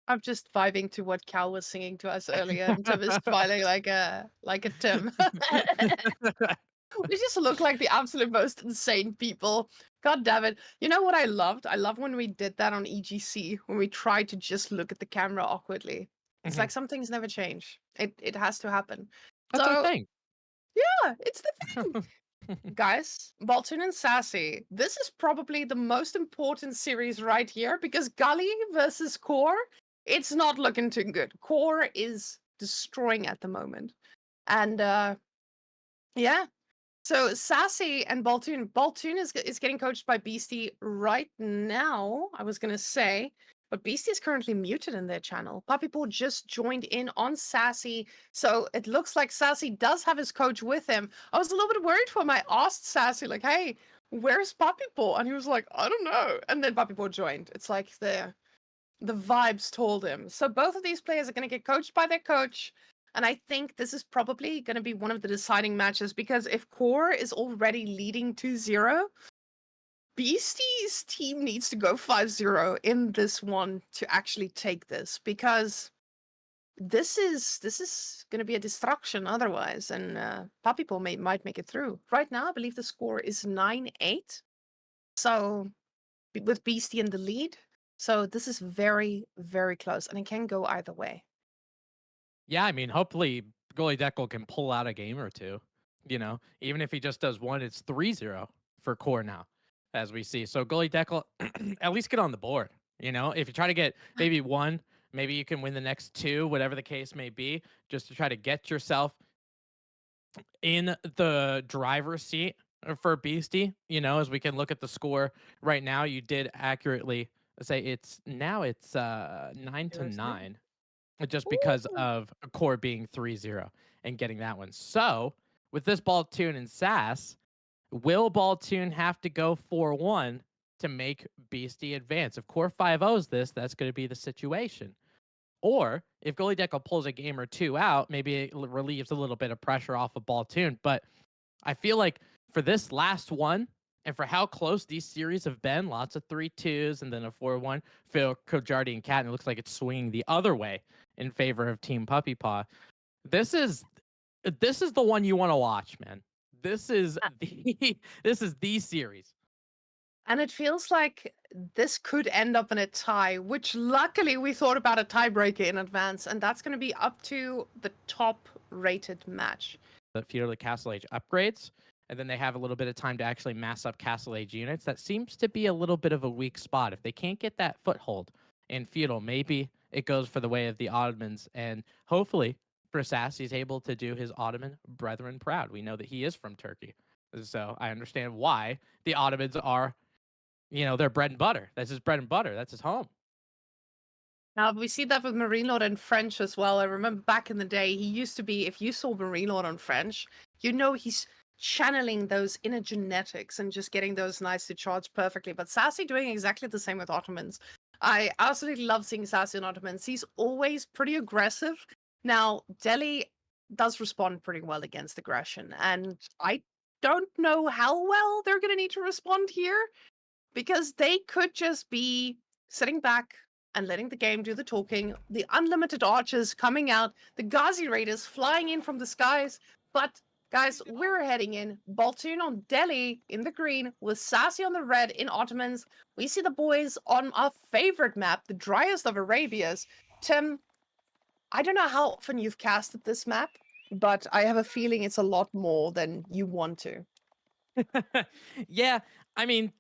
I'm just vibing to what Cal was singing to us earlier, and Tim is smiling like a Tim. We just look like the absolute most insane people. God damn it. You know what I loved? I love when we did that on EGC, when we tried to just look at the camera awkwardly. It's Mhm. like some things never change. It has to happen. That's our So thing. yeah, it's the thing. Guys, Bolton and Sassy. This is probably the most important series right here because Gully versus Core, it's not looking too good. Core is destroying at the moment. And yeah, so Sassy and Baltoon. Baltoon is getting coached by Beastie right now, I was gonna say. But Beastie is currently muted in their channel. Puppypaw just joined in on Sassy. So it looks like Sassy does have his coach with him. I was a little bit worried for him. I asked Sassy, like, hey, where's Puppypaw? And he was like, I don't know. And then Puppypaw joined. It's like the vibes told him. So both of these players are going to get coached by their coach. And I think this is probably going to be one of the deciding matches because if Core is already leading 2-0, Beastie's team needs to go 5-0 in this one to actually take this because this is going to be a destruction otherwise. And Puppypaw might make it through. Right now, I believe the score is 9-8. So with Beastie in the lead. So this is very, very close, and it can go either way. Yeah, I mean, hopefully goalie Deckle can pull out a game or two. You know, even if he just does one, it's 3-0 for Core now, as we see. So goalie Deckle, at least get on the board. You know, if you try to get maybe one, maybe you can win the next two, whatever the case may be, just to try to get yourself in the driver's seat for Beastie. You know, as we can look at the score right now, you did accurately say it's 9 to 0-0. 9 just because Ooh. of a core being 3-0 and getting that one. So, with this Baltoon and Sass, will Baltoon have to go 4-1 to make Beastie advance? If Core 5-0s this, that's going to be the situation. Or if Goalie Deckle pulls a game or two out, maybe it relieves a little bit of pressure off of Baltoon. But I feel like for this last one, and for how close these series have been, lots of 3-2s and then a 4-1, Phil, Kojardi, and Cat, and it looks like it's swinging the other way in favor of Team Puppypaw. This is the one you want to watch, man. This is Uh, this is the series. And it feels like this could end up in a tie, which luckily we thought about a tiebreaker in advance, and that's going to be up to the top rated match. The Feudal to Castle Age upgrades, and then they have a little bit of time to actually mass up Castle Age units. That seems to be a little bit of a weak spot. If they can't get that foothold in Feudal, maybe it goes for the way of the Ottomans, and hopefully for Sass, he's able to do his Ottoman brethren proud. We know that he is from Turkey, so I understand why the Ottomans are, their bread and butter. That's his bread and butter. That's his home. Now, we see that with MarineLord and French as well. I remember back in the day, he used to be, if you saw MarineLord on French, he's channeling those inner genetics and just getting those knights to charge perfectly. But Sassy doing exactly the same with Ottomans. I absolutely love seeing Sassy on Ottomans. He's always pretty aggressive. Now, Delhi does respond pretty well against aggression, and I don't know how well they're going to need to respond here because they could just be sitting back and letting the game do the talking. The unlimited archers coming out, the Ghazi raiders flying in from the skies. But guys, we're heading in. Baltoon on Delhi in the green with Sassy on the red in Ottomans. We see the boys on our favorite map, the driest of Arabias. Tim, I don't know how often you've casted this map, but I have a feeling it's a lot more than you want to. Yeah, I mean,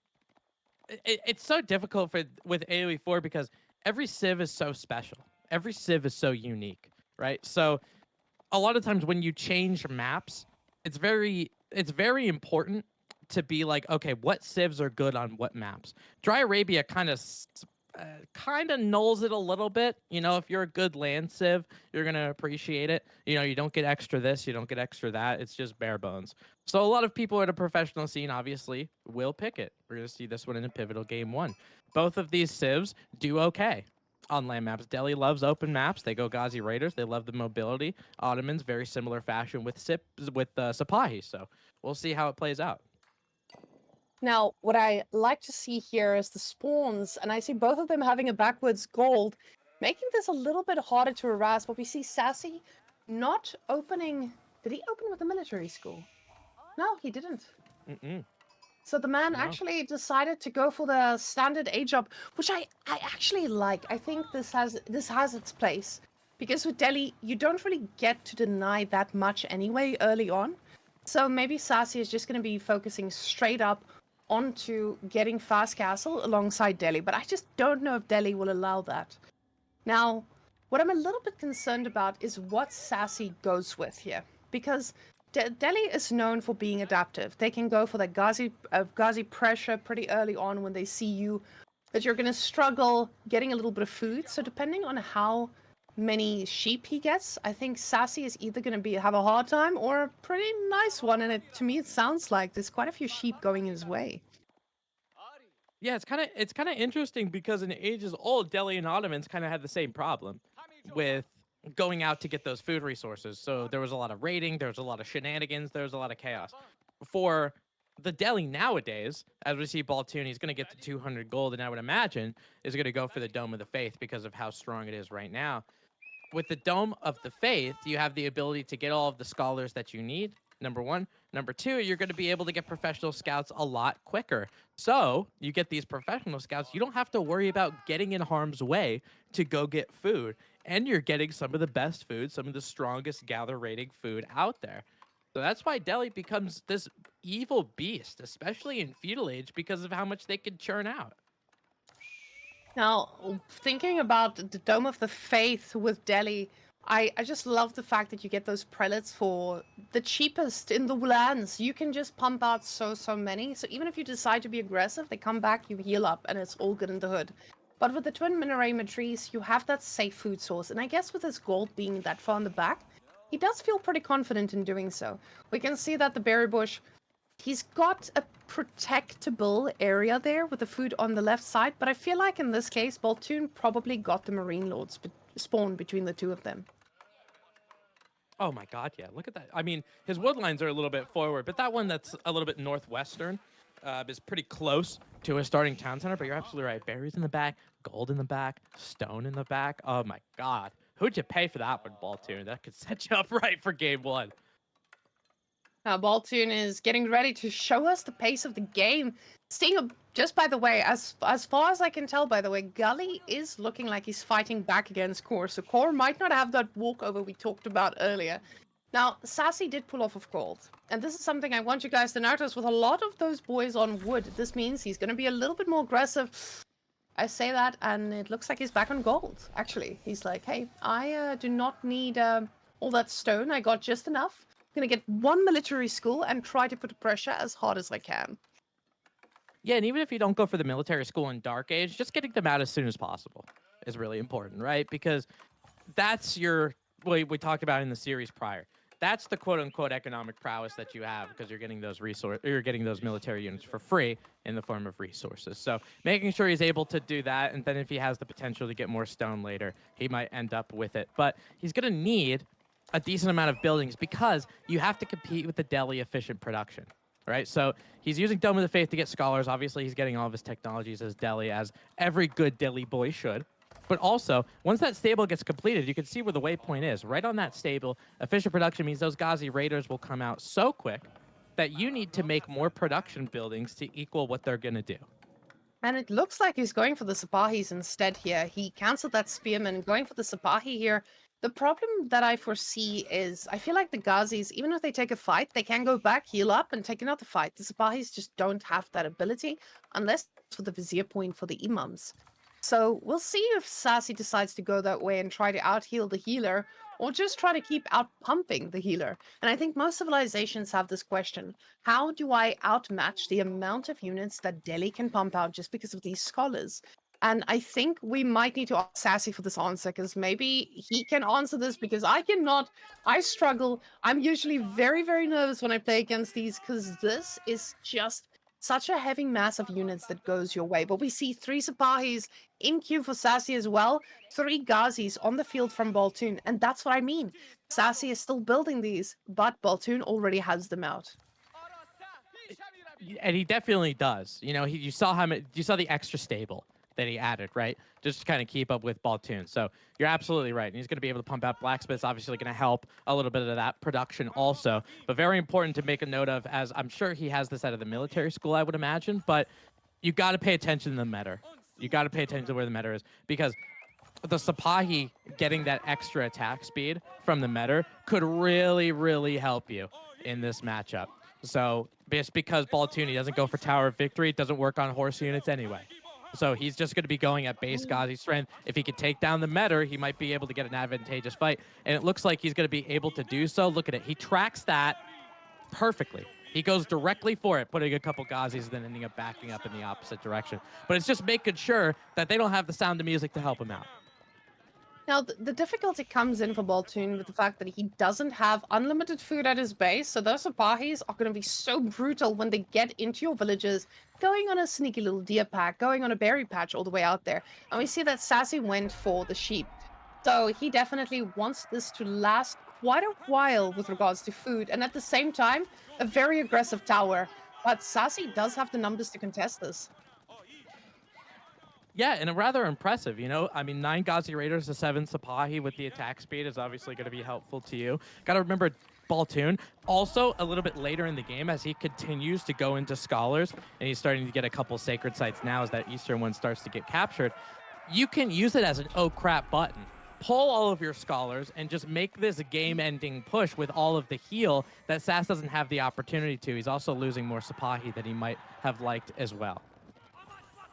it's so difficult with AoE4 because every civ is so special. Every civ is so unique, right? So a lot of times when you change maps, it's very important to be like, okay, what civs are good on what maps. Dry Arabia kind of nulls it a little bit. If you're a good land civ, you're gonna appreciate it. You don't get extra this, you don't get extra that. It's just bare bones. So a lot of people at a professional scene obviously will pick it. We're gonna see this one in a pivotal game one. Both of these civs do okay on land maps. Delhi loves open maps. They go Ghazi Raiders. They love the mobility. Ottomans, very similar fashion with Sipahi. So we'll see how it plays out. Now, what I like to see here is the spawns, and I see both of them having a backwards gold, making this a little bit harder to harass. But we see Sassy not opening. Did he open with the military school? No, he didn't. Mm-mm. So the man No. actually decided to go for the standard age job, which I actually like. I think this has its place. Because with Delhi, you don't really get to deny that much anyway early on. So maybe Sassy is just going to be focusing straight up onto getting Fast Castle alongside Delhi. But I just don't know if Delhi will allow that. Now, what I'm a little bit concerned about is what Sassy goes with here. Because Delhi is known for being adaptive. They can go for that Ghazi pressure pretty early on when they see you, that you're going to struggle getting a little bit of food. So depending on how many sheep he gets, I think Sassy is either going to be have a hard time or a pretty nice one. And to me, it sounds like there's quite a few sheep going his way. Yeah, it's kind of interesting because in ages old, Delhi and Ottomans kind of had the same problem with going out to get those food resources. So there was a lot of raiding, there was a lot of shenanigans, there was a lot of chaos. For the Delhi nowadays, as we see Baltoon, he's going to get the 200 gold, and I would imagine is going to go for the Dome of the Faith because of how strong it is right now. With the Dome of the Faith, you have the ability to get all of the scholars that you need. Number one. Number two, you're going to be able to get professional scouts a lot quicker. So you get these professional scouts. You don't have to worry about getting in harm's way to go get food. And you're getting some of the best food, some of the strongest gather rating food out there. So that's why Delhi becomes this evil beast, especially in feudal age, because of how much they can churn out. Now, thinking about the Dome of the Faith with Delhi, I just love the fact that you get those prelates for the cheapest in the lands. You can just pump out so many. So even if you decide to be aggressive, they come back, you heal up, and it's all good in the hood. But with the twin minaret matrice, you have that safe food source. And I guess with his gold being that far in the back, he does feel pretty confident in doing so. We can see that the berry bush, he's got a protectable area there with the food on the left side, but I feel like in this case, Baltoon probably got the MarineLord spawn between the two of them. Oh my god, yeah. Look at that. I mean, his woodlines are a little bit forward, but that one that's a little bit northwestern is pretty close to a starting town center. But you're absolutely right. Berries in the back, gold in the back, stone in the back. Oh my god. Who'd you pay for that one, Baltoon? That could set you up right for game one. Now, Baltoon is getting ready to show us the pace of the game. Seeing, just by the way, as far as I can tell, by the way, Gully is looking like he's fighting back against Core, so Core might not have that walkover we talked about earlier. Now, Sassy did pull off of gold, and this is something I want you guys to notice with a lot of those boys on wood. This means he's going to be a little bit more aggressive. I say that, and it looks like he's back on gold, actually. He's like, hey, I do not need all that stone. I got just enough. I'm going to get one military school and try to put pressure as hard as I can. Yeah, and even if you don't go for the military school in Dark Age, just getting them out as soon as possible is really important, right? Because that's your what we talked about in the series prior. That's the quote unquote economic prowess that you have because you're getting those you're getting those military units for free in the form of resources. So making sure he's able to do that, and then if he has the potential to get more stone later, he might end up with it. But he's gonna need a decent amount of buildings because you have to compete with the Delhi efficient production. Right, so he's using Dome of the Faith to get scholars. Obviously, he's getting all of his technologies as Delhi, as every good Delhi boy should. But also, once that stable gets completed, you can see where the waypoint is. Right on that stable, efficient production means those Ghazi raiders will come out so quick that you need to make more production buildings to equal what they're going to do. And it looks like he's going for the Sapahis instead here. He cancelled that Spearman, going for the Sapahi here. The problem that I foresee is I feel like the Ghazis, even if they take a fight, they can go back, heal up, and take another fight. The Sapahis just don't have that ability unless it's for the Vizier point for the Imams. So we'll see if Sassy decides to go that way and try to out-heal the healer, or just try to keep out-pumping the healer. And I think most civilizations have this question. How do I outmatch the amount of units that Delhi can pump out just because of these scholars? And I think we might need to ask Sassy for this answer, because maybe he can answer this, because I cannot. I struggle. I'm usually very nervous when I play against these, because this is just such a heavy mass of units that goes your way. But we see 3 Sapahis in queue for Sassy as well, 3 Ghazis on the field from Baltoon, and that's what I mean. Sassy is still building these, but Baltoon already has them out. And he definitely does. You know, you saw him. You saw the extra stable that he added, right? Just to kind of keep up with Baltoon. So you're absolutely right. And he's going to be able to pump out Blacksmith's obviously going to help a little bit of that production also. But very important to make a note of, as I'm sure he has this out of the military school, I would imagine. But you got to pay attention to the meta. You got to pay attention to where the meta is, because the Sapahi getting that extra attack speed from the meta could really, really help you in this matchup. So just because Baltoon doesn't go for Tower of Victory, it doesn't work on horse units anyway. So he's just going to be going at base Ghazi strength. If he could take down the meta, he might be able to get an advantageous fight. And it looks like he's going to be able to do so. Look at it. He tracks that perfectly. He goes directly for it, putting a couple Ghazis, then ending up backing up in the opposite direction. But it's just making sure that they don't have the Sound of Music to help him out. Now, the difficulty comes in for Baltoon with the fact that he doesn't have unlimited food at his base, so those Sapahis are going to be so brutal when they get into your villages, going on a sneaky little deer pack, going on a berry patch all the way out there. And we see that Sassy went for the sheep. So he definitely wants this to last quite a while with regards to food, and at the same time, a very aggressive tower. But Sassy does have the numbers to contest this. Yeah, and rather impressive, you know? I mean, 9 Ghazi Raiders to 7 Sapahi with the attack speed is obviously going to be helpful to you. Got to remember Baltoon. Also, a little bit later in the game, as he continues to go into Scholars, and he's starting to get a couple Sacred Sites now as that Eastern one starts to get captured, you can use it as an oh crap button. Pull all of your Scholars and just make this game-ending push with all of the heal that Sass doesn't have the opportunity to. He's also losing more Sapahi than he might have liked as well.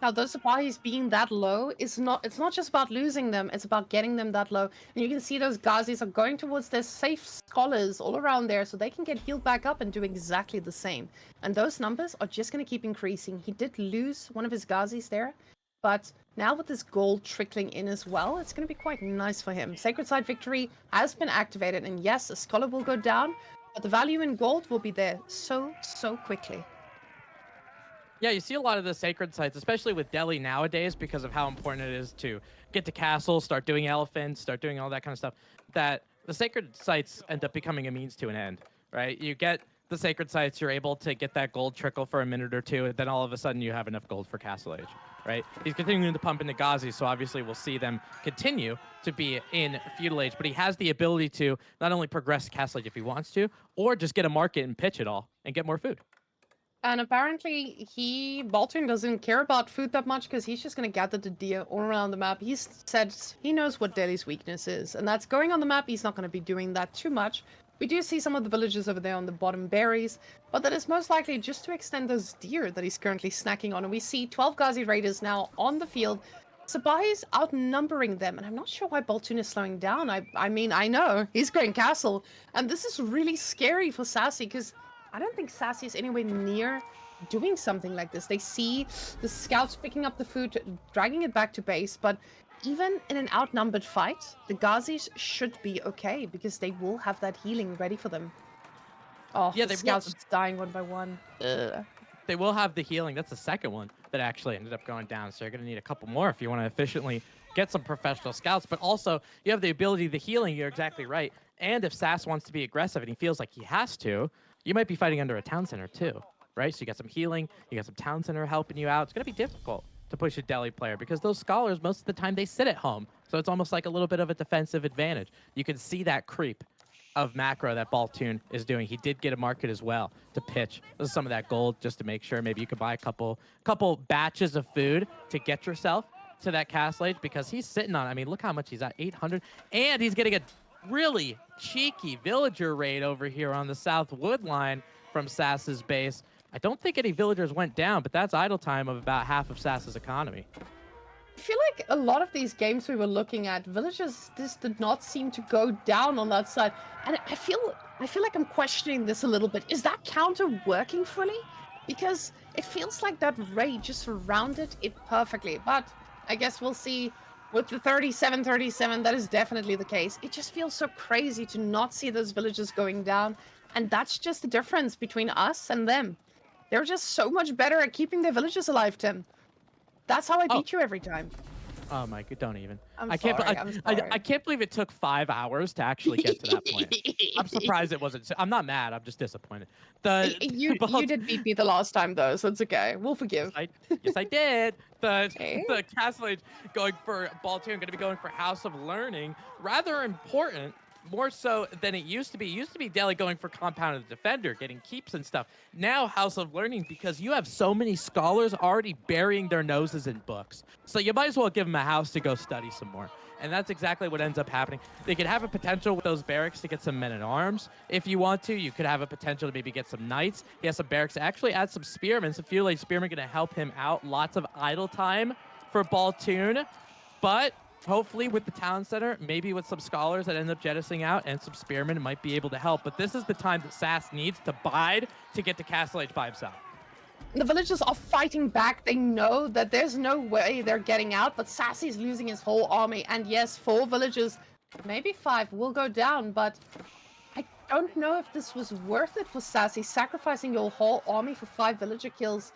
Now, those Sapahis being that low it's not just about losing them, it's about getting them that low. And you can see those Ghazis are going towards their safe scholars all around there so they can get healed back up and do exactly the same. And those numbers are just going to keep increasing. He did lose one of his Ghazis there, but now with this gold trickling in as well, it's going to be quite nice for him. Sacred Site Victory has been activated, and yes, a scholar will go down, but the value in gold will be there so quickly. Yeah, you see a lot of the sacred sites, especially with Delhi nowadays, because of how important it is to get to castles, start doing elephants, start doing all that kind of stuff, that the sacred sites end up becoming a means to an end, right? You get the sacred sites, you're able to get that gold trickle for a minute or two, and then all of a sudden you have enough gold for Castle Age, right? He's continuing to pump into Ghazi, so obviously we'll see them continue to be in Feudal Age, but he has the ability to not only progress Castle Age if he wants to, or just get a market and pitch it all and get more food. And apparently, Baltoon doesn't care about food that much because he's just going to gather the deer all around the map. He's said he knows what Delhi's weakness is, and that's going on the map. He's not going to be doing that too much. We do see some of the villages over there on the bottom berries, but that is most likely just to extend those deer that he's currently snacking on. And we see 12 Ghazi Raiders now on the field. Sabai is outnumbering them, and I'm not sure why Baltoon is slowing down. I mean, I know, he's going castle, and this is really scary for Sassy because I don't think Sassy is anywhere near doing something like this. They see the scouts picking up the food, dragging it back to base, but even in an outnumbered fight, the Ghazis should be okay because they will have that healing ready for them. Oh, yeah, the scouts are dying one by one. Ugh. They will have the healing. That's the second one that actually ended up going down. So you're going to need a couple more if you want to efficiently get some professional scouts. But also, you have the ability, the healing. You're exactly right. And if Sass wants to be aggressive and he feels like he has to, you might be fighting under a town center too, right? So you got some healing, you got some town center helping you out. It's going to be difficult to push a Delhi player because those scholars, most of the time, they sit at home. So it's almost like a little bit of a defensive advantage. You can see that creep of macro that Baltoon is doing. He did get a market as well to pitch some of that gold just to make sure maybe you could buy a couple batches of food to get yourself to that Castle Age because he's sitting on, I mean, look how much he's at, 800. And he's getting a really cheeky villager raid over here on the south wood line from Sass's base. I don't think any villagers went down, but that's idle time of about half of Sass's economy. I feel like a lot of these games we were looking at, villagers just did not seem to go down on that side. And I feel like I'm questioning this a little bit. Is that counter working fully? Because it feels like that raid just surrounded it perfectly. But I guess we'll see. With the 37-37, that is definitely the case. It just feels so crazy to not see those villagers going down. And that's just the difference between us and them. They're just so much better at keeping their villagers alive, Tim. That's how I beat you every time. Oh my god, don't even. I'm I can't. sorry. I'm I sorry. can't believe it took 5 hours to actually get to that point. I'm surprised it wasn't. I'm not mad. I'm just disappointed. The You but did beat me the last time though, so it's okay. We'll yes, forgive. I did. The Okay. the Castle Age going for Baltoon, going to be going for House of Learning. Rather important, more so than it used to be. It used to be Delhi going for Compounded Defender, getting keeps and stuff. Now House of Learning because you have so many scholars already burying their noses in books. So you might as well give them a house to go study some more. And that's exactly what ends up happening. They could have a potential with those barracks to get some men at arms. If you want to, you could have a potential to maybe get some knights. He has some barracks to actually add some spearmen. So Fuel Age Spearmen going to help him out. Lots of idle time for Baltoon. But hopefully with the town center, maybe with some scholars that end up jettisoning out and some spearmen might be able to help. But this is the time that Sass needs to bide to get to Castle Age by himself. The villagers are fighting back. They know that there's no way they're getting out, but Sassy's losing his whole army. And yes, 4 villagers, maybe 5, will go down, but I don't know if this was worth it for Sassy. Sacrificing your whole army for 5 villager kills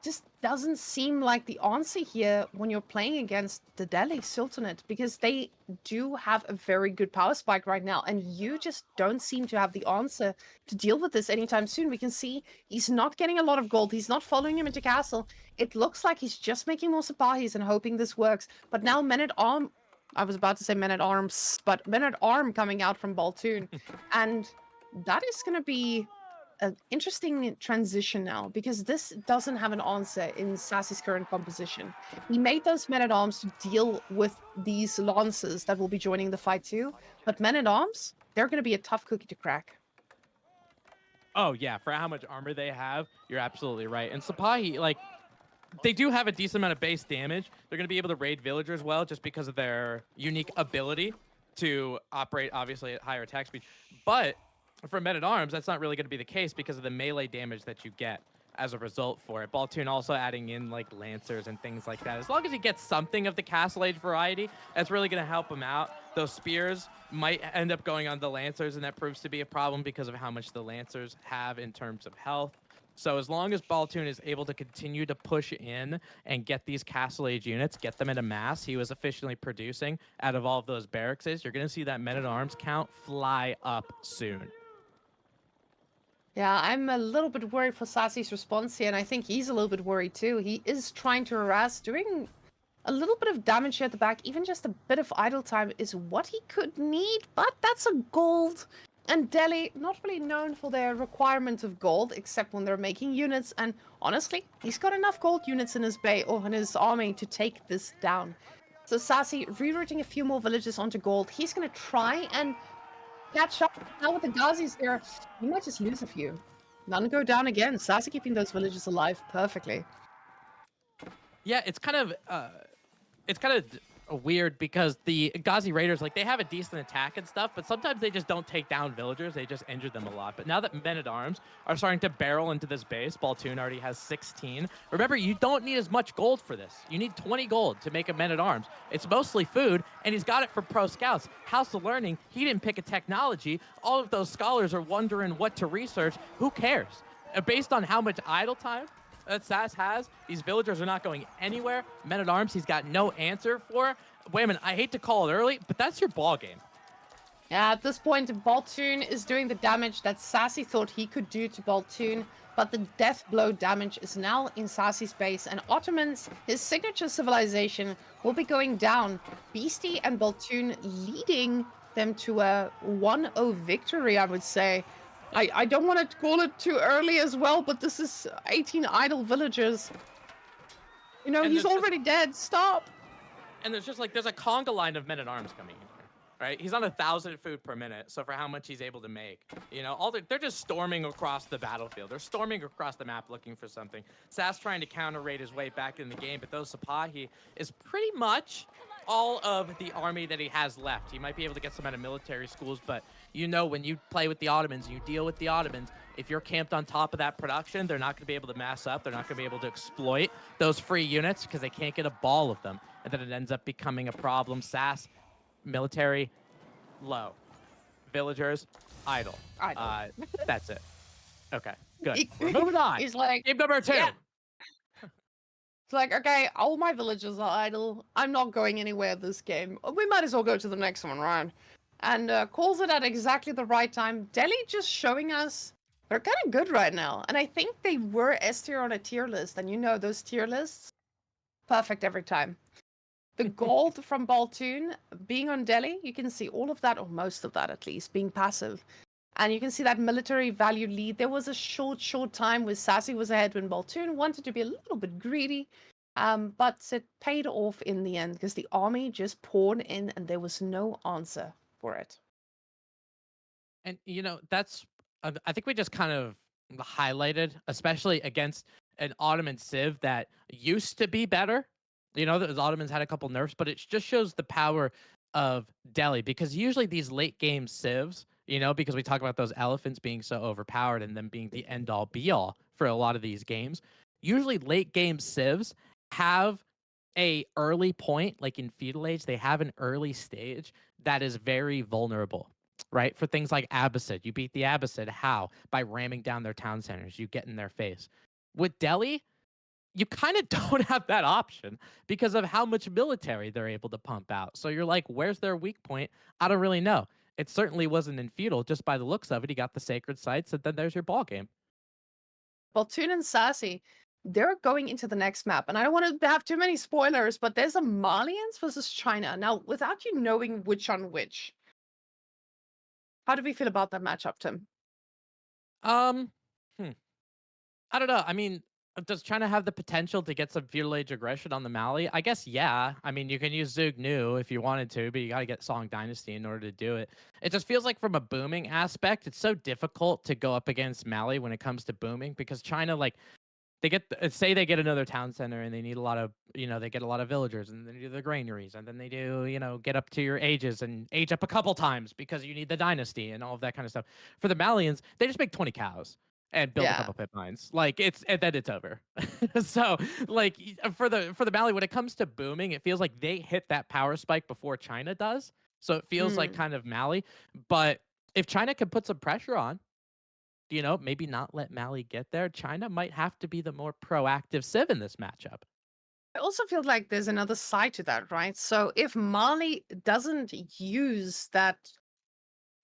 just doesn't seem like the answer here when you're playing against the Delhi Sultanate, because they do have a very good power spike right now, and you just don't seem to have the answer to deal with this anytime soon. We can see he's not getting a lot of gold. He's not following him into castle. It looks like he's just making more Sapahis and hoping this works. But now men-at-arm, I was about to say men-at-arms, but men-at-arm coming out from Baltoon, and that is going to be an interesting transition now, because this doesn't have an answer in Sassy's current composition. He made those men-at-arms to deal with these lancers that will be joining the fight too, but men-at-arms, they're going to be a tough cookie to crack. Oh yeah, for how much armor they have, you're absolutely right. And Sapahi, like, they do have a decent amount of base damage. They're going to be able to raid villagers well just because of their unique ability to operate, obviously, at higher attack speed. But for men-at-arms, that's not really going to be the case because of the melee damage that you get as a result for it. Baltoon also adding in, like, lancers and things like that. As long as he gets something of the Castle Age variety, that's really going to help him out. Those spears might end up going on the lancers, and that proves to be a problem because of how much the lancers have in terms of health. So as long as Baltoon is able to continue to push in and get these Castle Age units, get them in a mass he was efficiently producing out of all of those barracks, you're going to see that men-at-arms count fly up soon. Yeah, I'm a little bit worried for Sassy's response here, and I think he's a little bit worried too. He is trying to harass, doing a little bit of damage here at the back. Even just a bit of idle time is what he could need, but that's a gold. And Delhi, not really known for their requirement of gold, except when they're making units. And honestly, he's got enough gold units in his bay or in his army to take this down. So Sassy rerouting a few more villages onto gold. He's going to try and catch up. Now with the Ghazis here, he might just lose a few. None go down again. Sassy keeping those villages alive perfectly. Yeah, it's kind of weird because the Ghazi Raiders, like, they have a decent attack and stuff, but sometimes they just don't take down villagers. They just injure them a lot. But now that men-at-arms are starting to barrel into this base, Baltoon already has 16. Remember, you don't need as much gold for this. You need 20 gold to make a men-at-arms. It's mostly food, and he's got it from pro scouts. House of Learning, he didn't pick a technology. All of those scholars are wondering what to research. Who cares? Based on how much idle time that Sass has, these villagers are not going anywhere. Men-at-arms, he's got no answer for. Whamen, I hate to call it early, but that's your ball game. Yeah, at this point, Baltoon is doing the damage that Sassy thought he could do to Baltoon, but the death blow damage is now in Sassy's base, and Ottoman's, his signature civilization, will be going down. Beastyqt and Baltoon leading them to a 1-0 victory, I would say. I don't want to call it too early as well, but this is 18 idle villagers. You know, And he's already dead. Stop. And there's a conga line of men-at-arms coming in here, right? He's on 1,000 food per minute, so for how much he's able to make, you know, they're just storming across the battlefield. They're storming across the map looking for something. Sass trying to counter-raid his way back in the game, but those Sapahi is pretty much all of the army that he has left. He might be able to get some out of military schools, but you know, when you play with the Ottomans, you deal with the Ottomans, if you're camped on top of that production, they're not going to be able to mass up. They're not going to be able to exploit those free units because they can't get a ball of them. And then it ends up becoming a problem. Sass, military, low. Villagers, idle. That's it. Okay, good. We're moving on. He's like, Game number 2. yeah. It's like, okay, all my villagers are idle. I'm not going anywhere this game. We might as well go to the next one, right? And calls it at exactly the right time. Delhi just showing us they're kind of good right now. And I think they were S tier on a tier list. And you know, those tier lists, perfect every time. The gold from Baltoon being on Delhi, you can see all of that, or most of that at least, being passive. And you can see that military value lead. There was a short time where Sassy was ahead when Baltoon wanted to be a little bit greedy. But it paid off in the end because the army just poured in and there was no answer for it. And that's I think we just kind of highlighted, especially against an Ottoman Civ that used to be better. The Ottomans had a couple nerfs, but it just shows the power of Delhi because usually these late game civs, because we talk about those elephants being so overpowered and them being the end all be all for a lot of these games. Usually late game civs have a early point, like in feudal age, they have an early stage that is very vulnerable, right? For things like Abbasid, you beat the Abbasid how? By ramming down their town centers. You get in their face. With Delhi, you kind of don't have that option because of how much military they're able to pump out. So you're like, where's their weak point? I don't really know. It certainly wasn't in feudal, just by the looks of it. He got the sacred sites, and then there's your ball game. Baltoon and Sassy, they're going into the next map. And I don't want to have too many spoilers, but there's a Malians versus China. Now, without you knowing which on which, how do we feel about that matchup, Tim? Um, hmm. I don't know. I mean, does China have the potential to get some feudal age aggression on the Mali? I guess yeah. I mean, you can use Zug Nu if you wanted to, but you got to get Song Dynasty in order to do it. It just feels like from a booming aspect, it's so difficult to go up against Mali when it comes to booming because China, like, they get say they get another town center and they need a lot of they get a lot of villagers and then they do the granaries and then they do get up to your ages and age up a couple times because you need the dynasty and all of that kind of stuff. For the Malians, they just make 20 cows and build a Yeah. couple pit mines. Like and then it's over. So like for the Mali, when it comes to booming, it feels like they hit that power spike before China does. So it feels like Mm. kind of Mali. But if China can put some pressure on, maybe not let Mali get there. China might have to be the more proactive civ in this matchup. I also feel like there's another side to that, right? So if Mali doesn't use that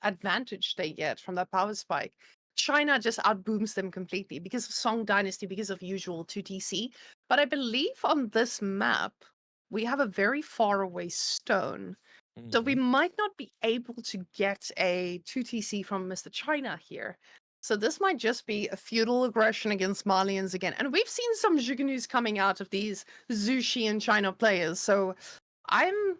advantage they get from that power spike, China just outbooms them completely because of Song Dynasty, because of usual 2TC. But I believe on this map, we have a very far away stone. So we Mhm. might not be able to get a 2TC from Mr. China here. So this might just be a feudal aggression against Malians again. And we've seen some Jugnus coming out of these Zushi and China players. So I'm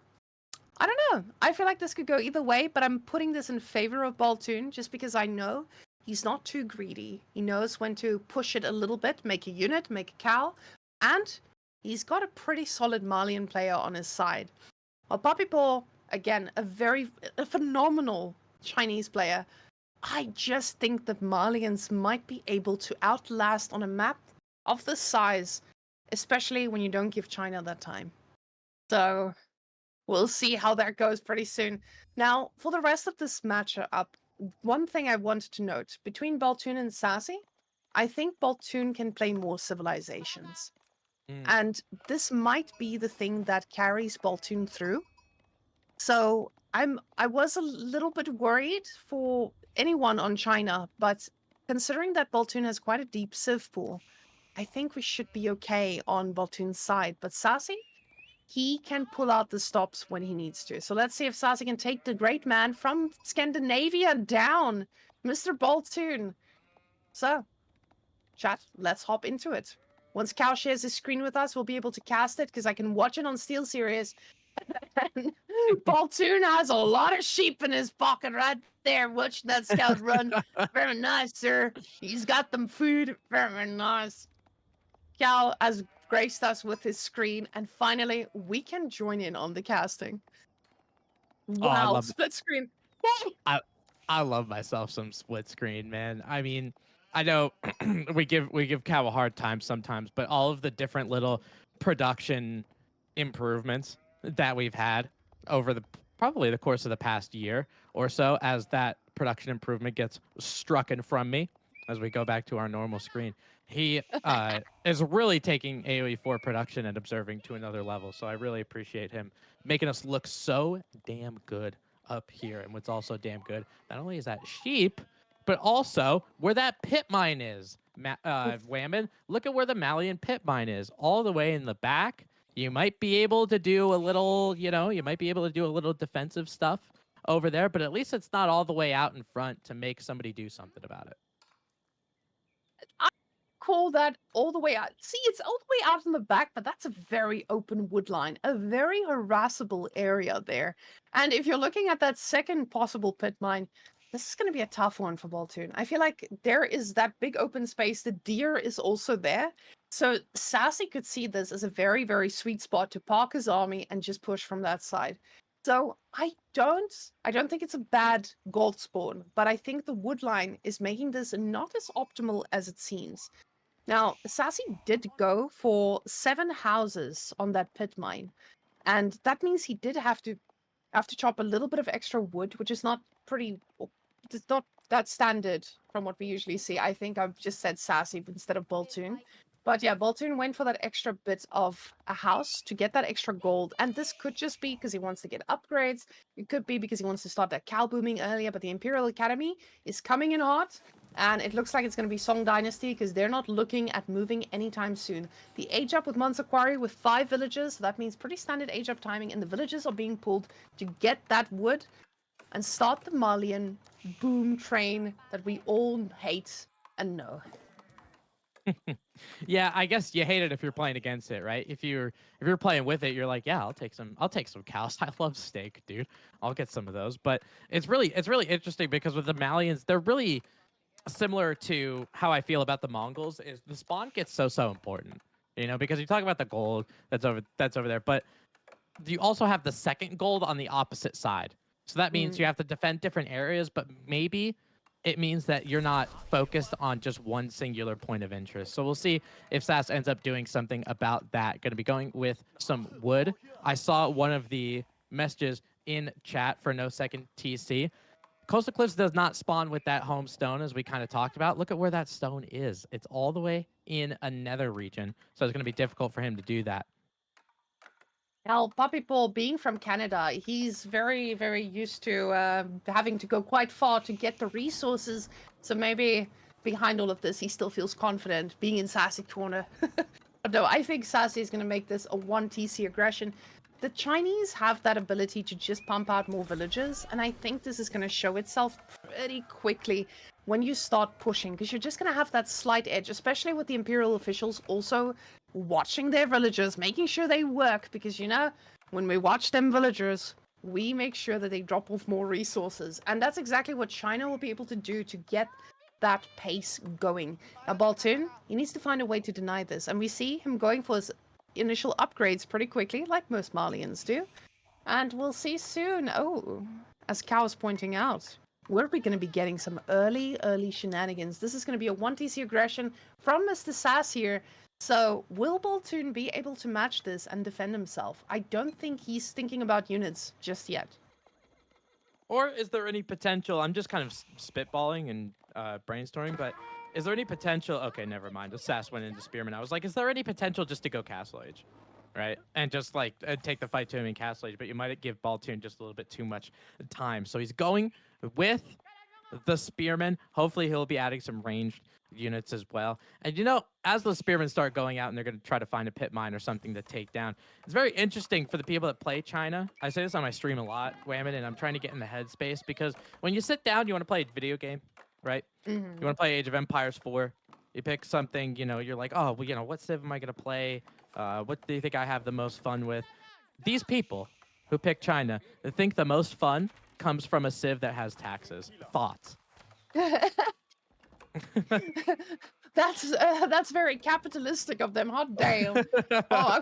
I don't know. I feel like this could go either way, but I'm putting this in favor of Baltoon just because I know he's not too greedy. He knows when to push it a little bit, make a unit, make a cow, and he's got a pretty solid Malian player on his side. While Puppypaw, again, a phenomenal Chinese player. I just think that Malians might be able to outlast on a map of this size, especially when you don't give China that time. So we'll see how that goes pretty soon. Now, for the rest of this matchup, one thing I wanted to note between Baltoon and Sassy, I think Baltoon can play more civilizations. Mm. And this might be the thing that carries Baltoon through. So I was a little bit worried for anyone on China, but considering that Baltoon has quite a deep civ pool, I think we should be okay on Baltoon's side. But Sassy, he can pull out the stops when he needs to. So let's see if Sassy can take the great man from Scandinavia down, Mr. Baltoon. So, chat, let's hop into it. Once Cal shares his screen with us, we'll be able to cast it because I can watch it on SteelSeries. Baltoon has a lot of sheep in his pocket right there. Watch that scout run. Very nice, sir. He's got them food. Very nice. Cal has graced us with his screen, and finally, we can join in on the casting. Oh, I Wow, love split screen. I I love myself some split screen, man. I mean, I know we give Cal a hard time sometimes, but all of the different little production improvements that we've had over the probably the course of the past year or so as that production improvement gets struck in from me. as we go back to our normal screen. He is really taking AoE4 production and observing to another level. So I really appreciate him making us look so damn good up here. And what's also damn good, not only is that sheep, but also where that pit mine is. Whamen, look at where the Malian pit mine is, all the way in the back. You might be able to do a little, you might be able to do a little defensive stuff over there, but at least it's not all the way out in front to make somebody do something about it. I call that all the way out. See, it's all the way out in the back, but that's a very open wood line, a very harassable area there. And if you're looking at that second possible pit mine, this is going to be a tough one for Baltoon. I feel like there is that big open space. The deer is also there. So Sassy could see this as a very, very sweet spot to park his army and just push from that side. So I don't think it's a bad gold spawn, but I think the wood line is making this not as optimal as it seems. Now, Sassy did go for 7 houses on that pit mine, and that means he did have to chop a little bit of extra wood, which is not it's not that standard from what we usually see. I think I've just said Sassy instead of Baltoon. But yeah, Bolton went for that extra bit of a house to get that extra gold. And this could just be because he wants to get upgrades. It could be because he wants to start that cow booming earlier. But the Imperial Academy is coming in hot. And it looks like it's going to be Song Dynasty because they're not looking at moving anytime soon. The age up with Monza Quarry with 5 villages. So that means pretty standard age up timing. And the villages are being pulled to get that wood and start the Malian boom train that we all hate and know. Yeah, I guess you hate it if you're playing against it, right? If you're playing with it, you're like, yeah, I'll take some cows. I love steak, dude. I'll get some of those. But it's really interesting because with the Malians, they're really similar to how I feel about the Mongols. Is the spawn gets so important, because you talk about the gold that's over there, but you also have the second gold on the opposite side. So that means you have to defend different areas, but maybe it means that you're not focused on just one singular point of interest. So we'll see if Sass ends up doing something about that. Going to be going with some wood. I saw one of the messages in chat for No Second TC. Coastal Cliffs does not spawn with that home stone, as we kind of talked about. Look at where that stone is. It's all the way in a nether region, so it's going to be difficult for him to do that. Now, Puppypaw, being from Canada, he's very, very used to having to go quite far to get the resources. So maybe behind all of this, he still feels confident being in Sassy corner. But no, I think Sassy is going to make this a 1 TC aggression. The Chinese have that ability to just pump out more villages, and I think this is going to show itself pretty quickly when you start pushing, because you're just going to have that slight edge, especially with the Imperial officials also watching their villagers, making sure they work, because when we watch them villagers, we make sure that they drop off more resources. And that's exactly what China will be able to do to get that pace going. Now, Baltoon, he needs to find a way to deny this. And we see him going for his initial upgrades pretty quickly, like most Malians do. And we'll see soon. Oh, as Cow is pointing out, we're going to be getting some early shenanigans. This is going to be a 1 TC aggression from Mr. Sass here. So will Baltoon be able to match this and defend himself? I don't think he's thinking about units just yet. Or is there any potential? I'm just kind of spitballing and brainstorming, but is there any potential? Okay, never mind. The Sass went into Spearman. I was like, is there any potential just to go Castle Age? Right? And just like take the fight to him in Castle Age, but you might give Baltoon just a little bit too much time. So he's going with the Spearman. Hopefully he'll be adding some ranged units as well. And as the Spearmen start going out and they're going to try to find a pit mine or something to take down, it's very interesting for the people that play China. I say this on my stream a lot, Whamen, and I'm trying to get in the headspace because when you sit down, you want to play a video game, right? You want to play Age of Empires 4. You pick something, you're like, oh, well, what civ am I going to play? What do you think I have the most fun with? These people who pick China, they think the most fun comes from a civ that has taxes. Thoughts? That's very capitalistic of them. Hot damn. Oh,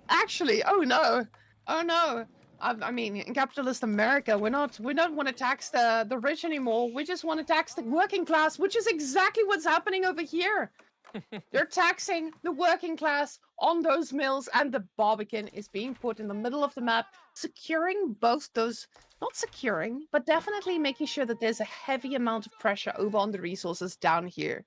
actually, oh no. I mean, in capitalist America, we don't want to tax the rich anymore. We just want to tax the working class, which is exactly what's happening over here. They're taxing the working class on those mills, and the Barbican is being put in the middle of the map, securing both those, not securing, but definitely making sure that there's a heavy amount of pressure over on the resources down here.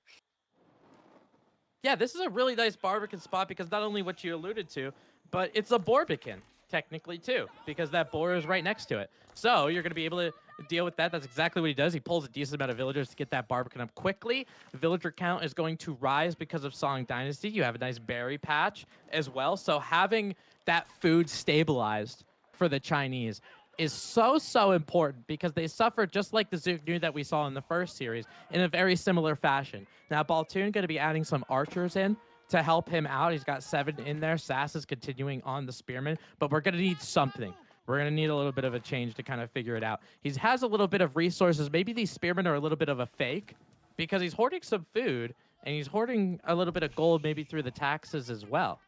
Yeah, this is a really nice Barbican spot because not only what you alluded to, but it's a Barbican technically too, because that boar is right next to it. So you're going to be able to deal with that. That's exactly what he does. He pulls a decent amount of villagers to get that Barbican up quickly. The villager count is going to rise because of Song Dynasty. You have a nice berry patch as well. So having that food stabilized for the Chinese is so important because they suffered just like the Zugnu that we saw in the first series in a very similar fashion. Now, Baltoon going to be adding some archers in to help him out. He's got 7 in there. Sass is continuing on the spearman, but we're going to need something. We're going to need a little bit of a change to kind of figure it out. He has a little bit of resources. Maybe these spearmen are a little bit of a fake because he's hoarding some food and he's hoarding a little bit of gold maybe through the taxes as well.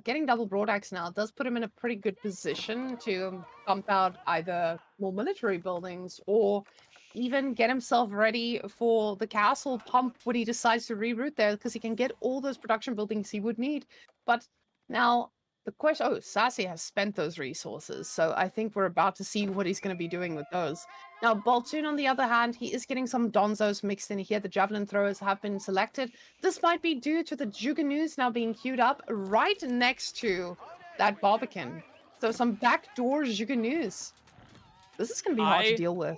Getting double broadaxe now does put him in a pretty good position to pump out either more military buildings or even get himself ready for the castle pump when he decides to reroute there, because he can get all those production buildings he would need. But now the question, oh, Sassy has spent those resources, so I think we're about to see what he's going to be doing with those. Now, Baltoon, on the other hand, he is getting some Donzos mixed in here. The javelin throwers have been selected. This might be due to the Juganoos now being queued up right next to that Barbican. So some backdoor Juganoos. This is going to be hard to I deal with.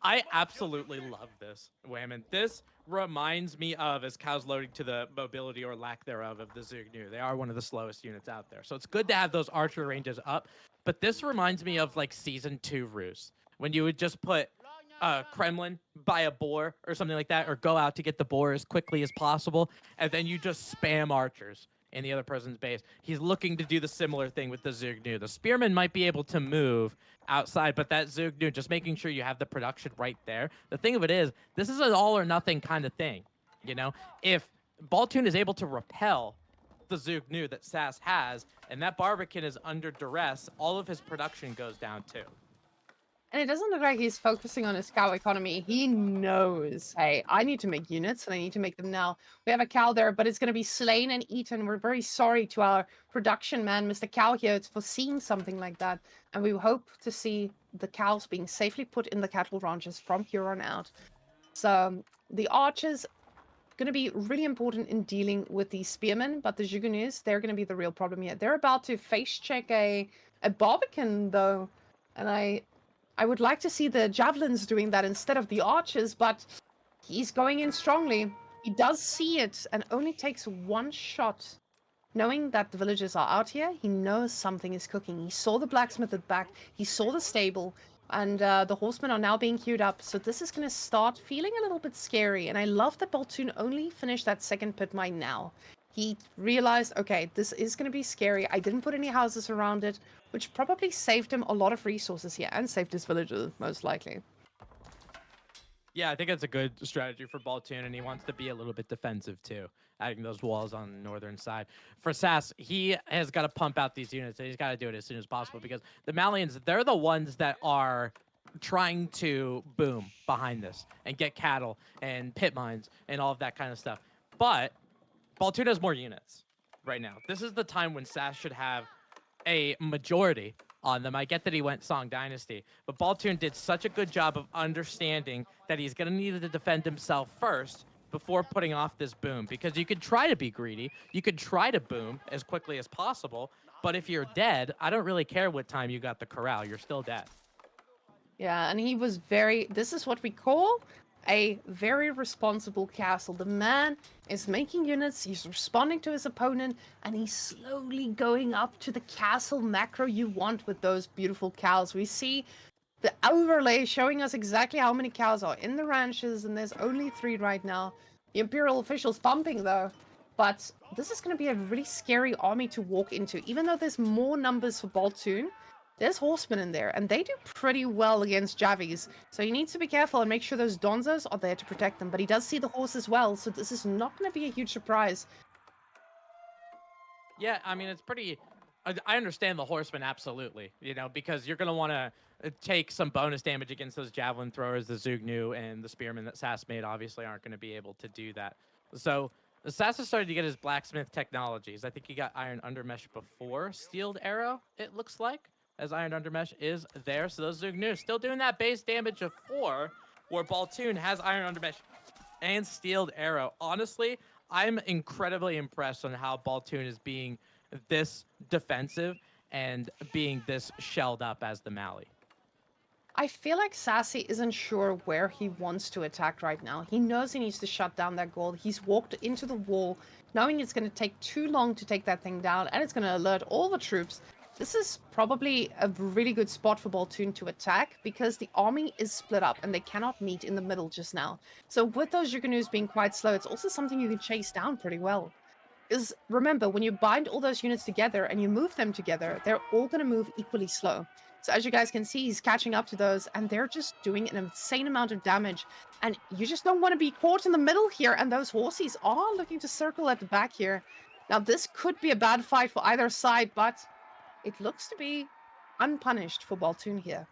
I absolutely love this, Whamen. This reminds me of as cows loading to the mobility or lack thereof of the Zugnu. They are one of the slowest units out there. So it's good to have those archer ranges up. But this reminds me of like season 2 Ruse, when you would just put Kremlin by a boar or something like that, or go out to get the boar as quickly as possible, and then you just spam archers in the other person's base. He's looking to do the similar thing with the Zugnu. The spearman might be able to move outside, but that Zugnu, just making sure you have the production right there. The thing of it is, this is an all or nothing kind of thing. You know, if Baltoon is able to repel the Zugnu that Sass has, and that Barbican is under duress, all of his production goes down too. And it doesn't look like he's focusing on his cow economy. He knows, hey, I need to make units and I need to make them now. We have a cow there, but it's going to be slain and eaten. We're very sorry to our production man, Mr. Cow here, for seeing something like that. And we hope to see the cows being safely put in the cattle ranches from here on out. So the archers going to be really important in dealing with these spearmen, but the Juganoos, they're going to be the real problem here. They're about to face check a Barbican, though, and I would like to see the javelins doing that instead of the archers, but he's going in strongly. He does see it and only takes one shot. Knowing that the villagers are out here, he knows something is cooking. He saw the blacksmith at back, he saw the stable, and the horsemen are now being queued up. So this is going to start feeling a little bit scary. And I love that Baltoon only finished that second pit mine now. He realized, okay, this is going to be scary. I didn't put any houses around it, which probably saved him a lot of resources here and saved his villagers, most likely. Yeah, I think it's a good strategy for Baltoon, and he wants to be a little bit defensive too, adding those walls on the northern side. For Sass, he has got to pump out these units, and he's got to do it as soon as possible because the Malians, they're the ones that are trying to boom behind this and get cattle and pit mines and all of that kind of stuff. But Baltoon has more units right now. This is the time when Sass should have a majority on them. I get that he went Song Dynasty, but Baltoon did such a good job of understanding that he's going to need to defend himself first before putting off this boom, because you could try to be greedy, you could try to boom as quickly as possible, but if you're dead, I don't really care what time you got the corral, you're still dead. Yeah, and he was very, this is what we call a very responsible castle. The man is making units, he's responding to his opponent, and he's slowly going up to the castle macro you want with those beautiful cows. We see the overlay showing us exactly how many cows are in the ranches, and there's only 3 right now. The Imperial official's pumping, though. But this is going to be a really scary army to walk into. Even though there's more numbers for Baltoon, there's horsemen in there, and they do pretty well against Javies. So he needs to be careful and make sure those Donzos are there to protect them. But he does see the horse as well, so this is not going to be a huge surprise. Yeah, I mean, it's pretty. I understand the horseman absolutely, you know, because you're going to want to take some bonus damage against those javelin throwers, the Zugnu and the spearmen that Sass made obviously aren't going to be able to do that. So Assassin started to get his blacksmith technologies. I think he got iron undermesh before steeled arrow, it looks like, as iron undermesh is there. So those Zugnu still doing that base damage of 4, where Baltoon has iron undermesh and steeled arrow. Honestly, I'm incredibly impressed on how Baltoon is being this defensive and being this shelled up as the Mally. I feel like Sassy isn't sure where he wants to attack right now. He knows he needs to shut down that gold. He's walked into the wall, knowing it's going to take too long to take that thing down, and it's going to alert all the troops. This is probably a really good spot for Baltoon to attack because the army is split up and they cannot meet in the middle just now. So with those Juggernaus being quite slow, it's also something you can chase down pretty well. Because remember, when you bind all those units together and you move them together, they're all going to move equally slow. So as you guys can see, he's catching up to those, and they're just doing an insane amount of damage. And you just don't want to be caught in the middle here, and those horsies are looking to circle at the back here. Now, this could be a bad fight for either side, but it looks to be unpunished for Baltoon here.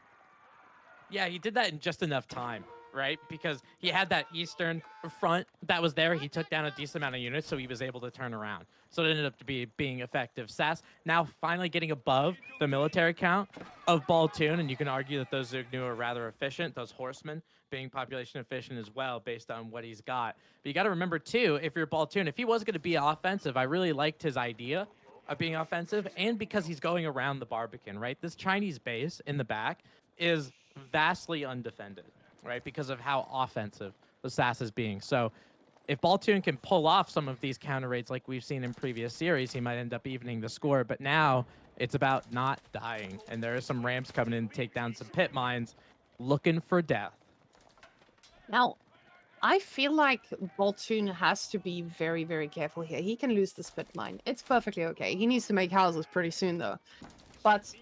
Yeah, he did that in just enough time, right? Because he had that eastern front that was there. He took down a decent amount of units, so he was able to turn around. So it ended up to be being effective. Sass now finally getting above the military count of Baltoon, and you can argue that those Zugnu are rather efficient. Those horsemen being population efficient as well, based on what he's got. But you got to remember too, if you're Baltoon, if he was going to be offensive, I really liked his idea of being offensive, and because he's going around the Barbican, right? This Chinese base in the back is vastly undefended, right? Because of how offensive the Sass is being. So if Baltoon can pull off some of these counter raids like we've seen in previous series, he might end up evening the score. But now it's about not dying. And there are some ramps coming in to take down some pit mines looking for death. Now, I feel like Baltoon has to be very, very careful here. He can lose the spit mine. It's perfectly okay. He needs to make houses pretty soon, though. But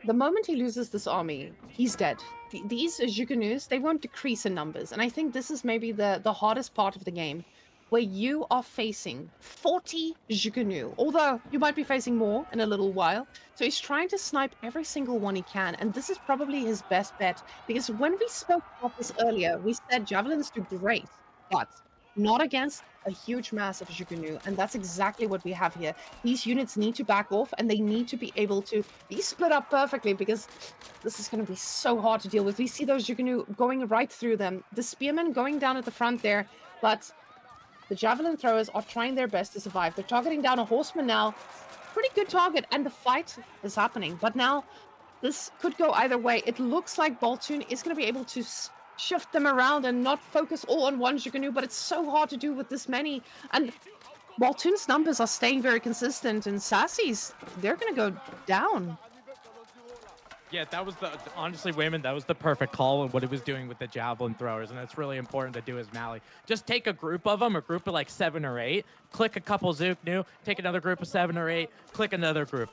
the moment he loses this army, he's dead. These Juggernaus, they won't decrease in numbers. And I think this is maybe the hardest part of the game, where you are facing 40 Juggernaut, although you might be facing more in a little while. So he's trying to snipe every single one he can, and this is probably his best bet, because when we spoke about this earlier, we said javelins do great, but not against a huge mass of Juggernaut, and that's exactly what we have here. These units need to back off, and they need to be able to be split up perfectly, because this is going to be so hard to deal with. We see those Juggernaut going right through them. The spearmen going down at the front there, but the javelin throwers are trying their best to survive. They're targeting down a horseman now. Pretty good target, and the fight is happening. But now, this could go either way. It looks like Baltoon is going to be able to shift them around and not focus all on one Juggernaut, but it's so hard to do with this many. And Baltoon's numbers are staying very consistent, and Sassy's, they're going to go down. Yeah, that was honestly, Wayman, that was the perfect call on what he was doing with the javelin throwers, and that's really important to do as Mally. Just take a group of them, a group of like 7 or 8, click a couple Zugnu, take another group of 7 or 8, click another group,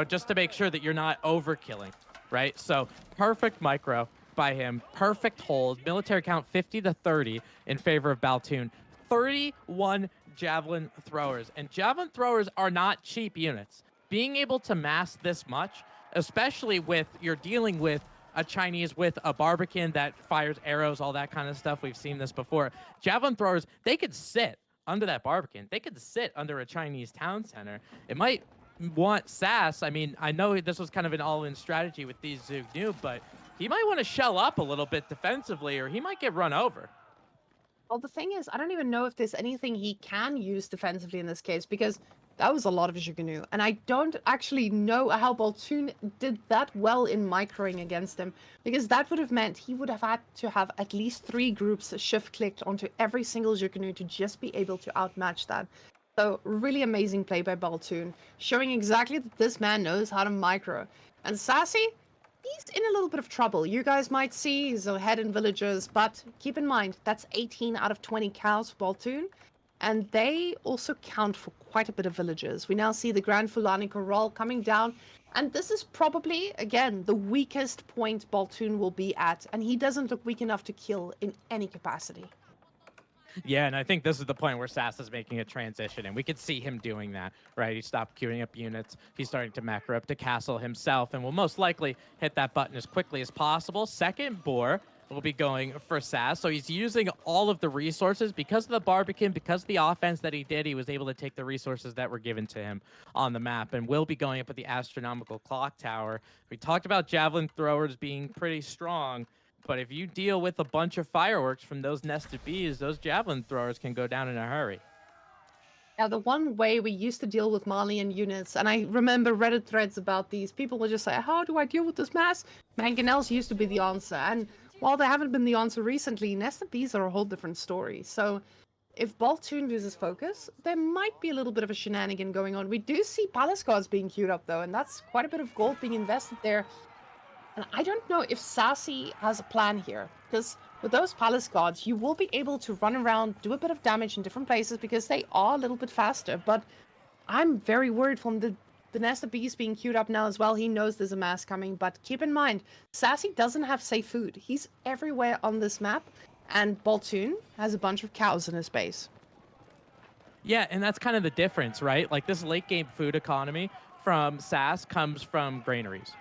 just to make sure that you're not overkilling, right? So perfect micro by him, perfect hold, military count 50 to 30 in favor of Baltoon, 31 javelin throwers, and javelin throwers are not cheap units. Being able to mass this much, especially with you're dealing with a Chinese with a Barbican that fires arrows, all that kind of stuff. We've seen this before. Javelin throwers, they could sit under that Barbican. They could sit under a Chinese town center. It might want Sass. I mean, I know this was kind of an all-in strategy with these Zugnu, but he might want to shell up a little bit defensively, or he might get run over. Well, the thing is, I don't even know if there's anything he can use defensively in this case, because that was a lot of Juggernaut, and I don't actually know how Baltoon did that well in microing against him, because that would have meant he would have had to have at least 3 groups shift-clicked onto every single Juggernaut to just be able to outmatch that. So, really amazing play by Baltoon, showing exactly that this man knows how to micro. And Sassy, he's in a little bit of trouble. You guys might see he's ahead in villagers, but keep in mind, that's 18 out of 20 cows for Baltoon. And they also count for quite a bit of villagers. We now see the Grand Fulani Corral coming down. And this is probably, again, the weakest point Baltoon will be at. And he doesn't look weak enough to kill in any capacity. Yeah, and I think this is the point where Sass is making a transition, and we could see him doing that, right? He stopped queuing up units. He's starting to macro up to castle himself, and will most likely hit that button as quickly as possible. Second boar will be going for Sass. So he's using all of the resources because of the Barbican, because of the offense that he did. He was able to take the resources that were given to him on the map and will be going up at the astronomical clock tower. We talked about javelin throwers being pretty strong, but if you deal with a bunch of fireworks from those nested bees, those javelin throwers can go down in a hurry. Yeah, the one way we used to deal with Malian units, and I remember Reddit threads about these, people would just say, how do I deal with this mass? Mangonels used to be the answer. And while they haven't been the answer recently, nested bees are a whole different story. So if Baltoon loses focus, there might be a little bit of a shenanigan going on. We do see palace guards being queued up though, and that's quite a bit of gold being invested there. And I don't know if Sassy has a plan here, because with those palace guards, you will be able to run around, do a bit of damage in different places because they are a little bit faster. But I'm very worried from the nest of bees being queued up now as well. He knows there's a mass coming, but keep in mind, Sassy doesn't have safe food. He's everywhere on this map, and Baltoon has a bunch of cows in his base. Yeah, and that's kind of the difference, right? Like this late game food economy from Sass comes from granaries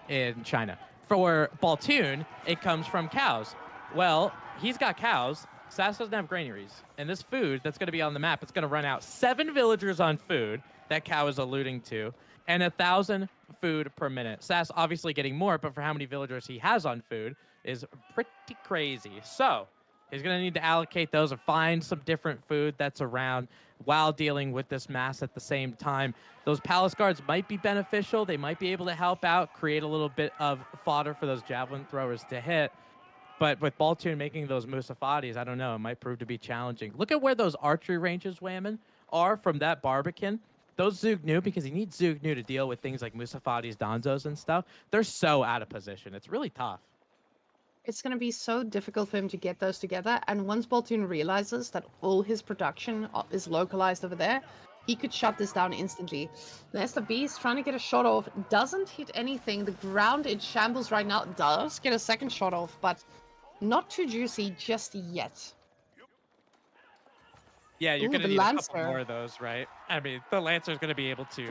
in China. For Baltoon, it comes from cows. Well, he's got cows. Sass doesn't have granaries. And this food that's going to be on the map, it's going to run out 7 villagers on food, that cow is alluding to, and 1,000 food per minute. Sass obviously getting more, but for how many villagers he has on food is pretty crazy. So he's going to need to allocate those or find some different food that's around while dealing with this mass at the same time. Those palace guards might be beneficial. They might be able to help out, create a little bit of fodder for those javelin throwers to hit. But with Baltoon making those Musafadis, I don't know, it might prove to be challenging. Look at where those archery ranges, Whamen, are from that Barbican. Those Zugnu, because he needs Zugnu to deal with things like Musafadis, Donzos, and stuff, they're so out of position. It's really tough. It's going to be so difficult for him to get those together. And once Baltoon realizes that all his production is localized over there, he could shut this down instantly. The Nest of Bees trying to get a shot off, doesn't hit anything. The ground in shambles right now, does get a second shot off, but not too juicy just yet. Yeah, you're Ooh, going to the need a couple Lancer. more of those, right? I mean, the Lancer's going to be able to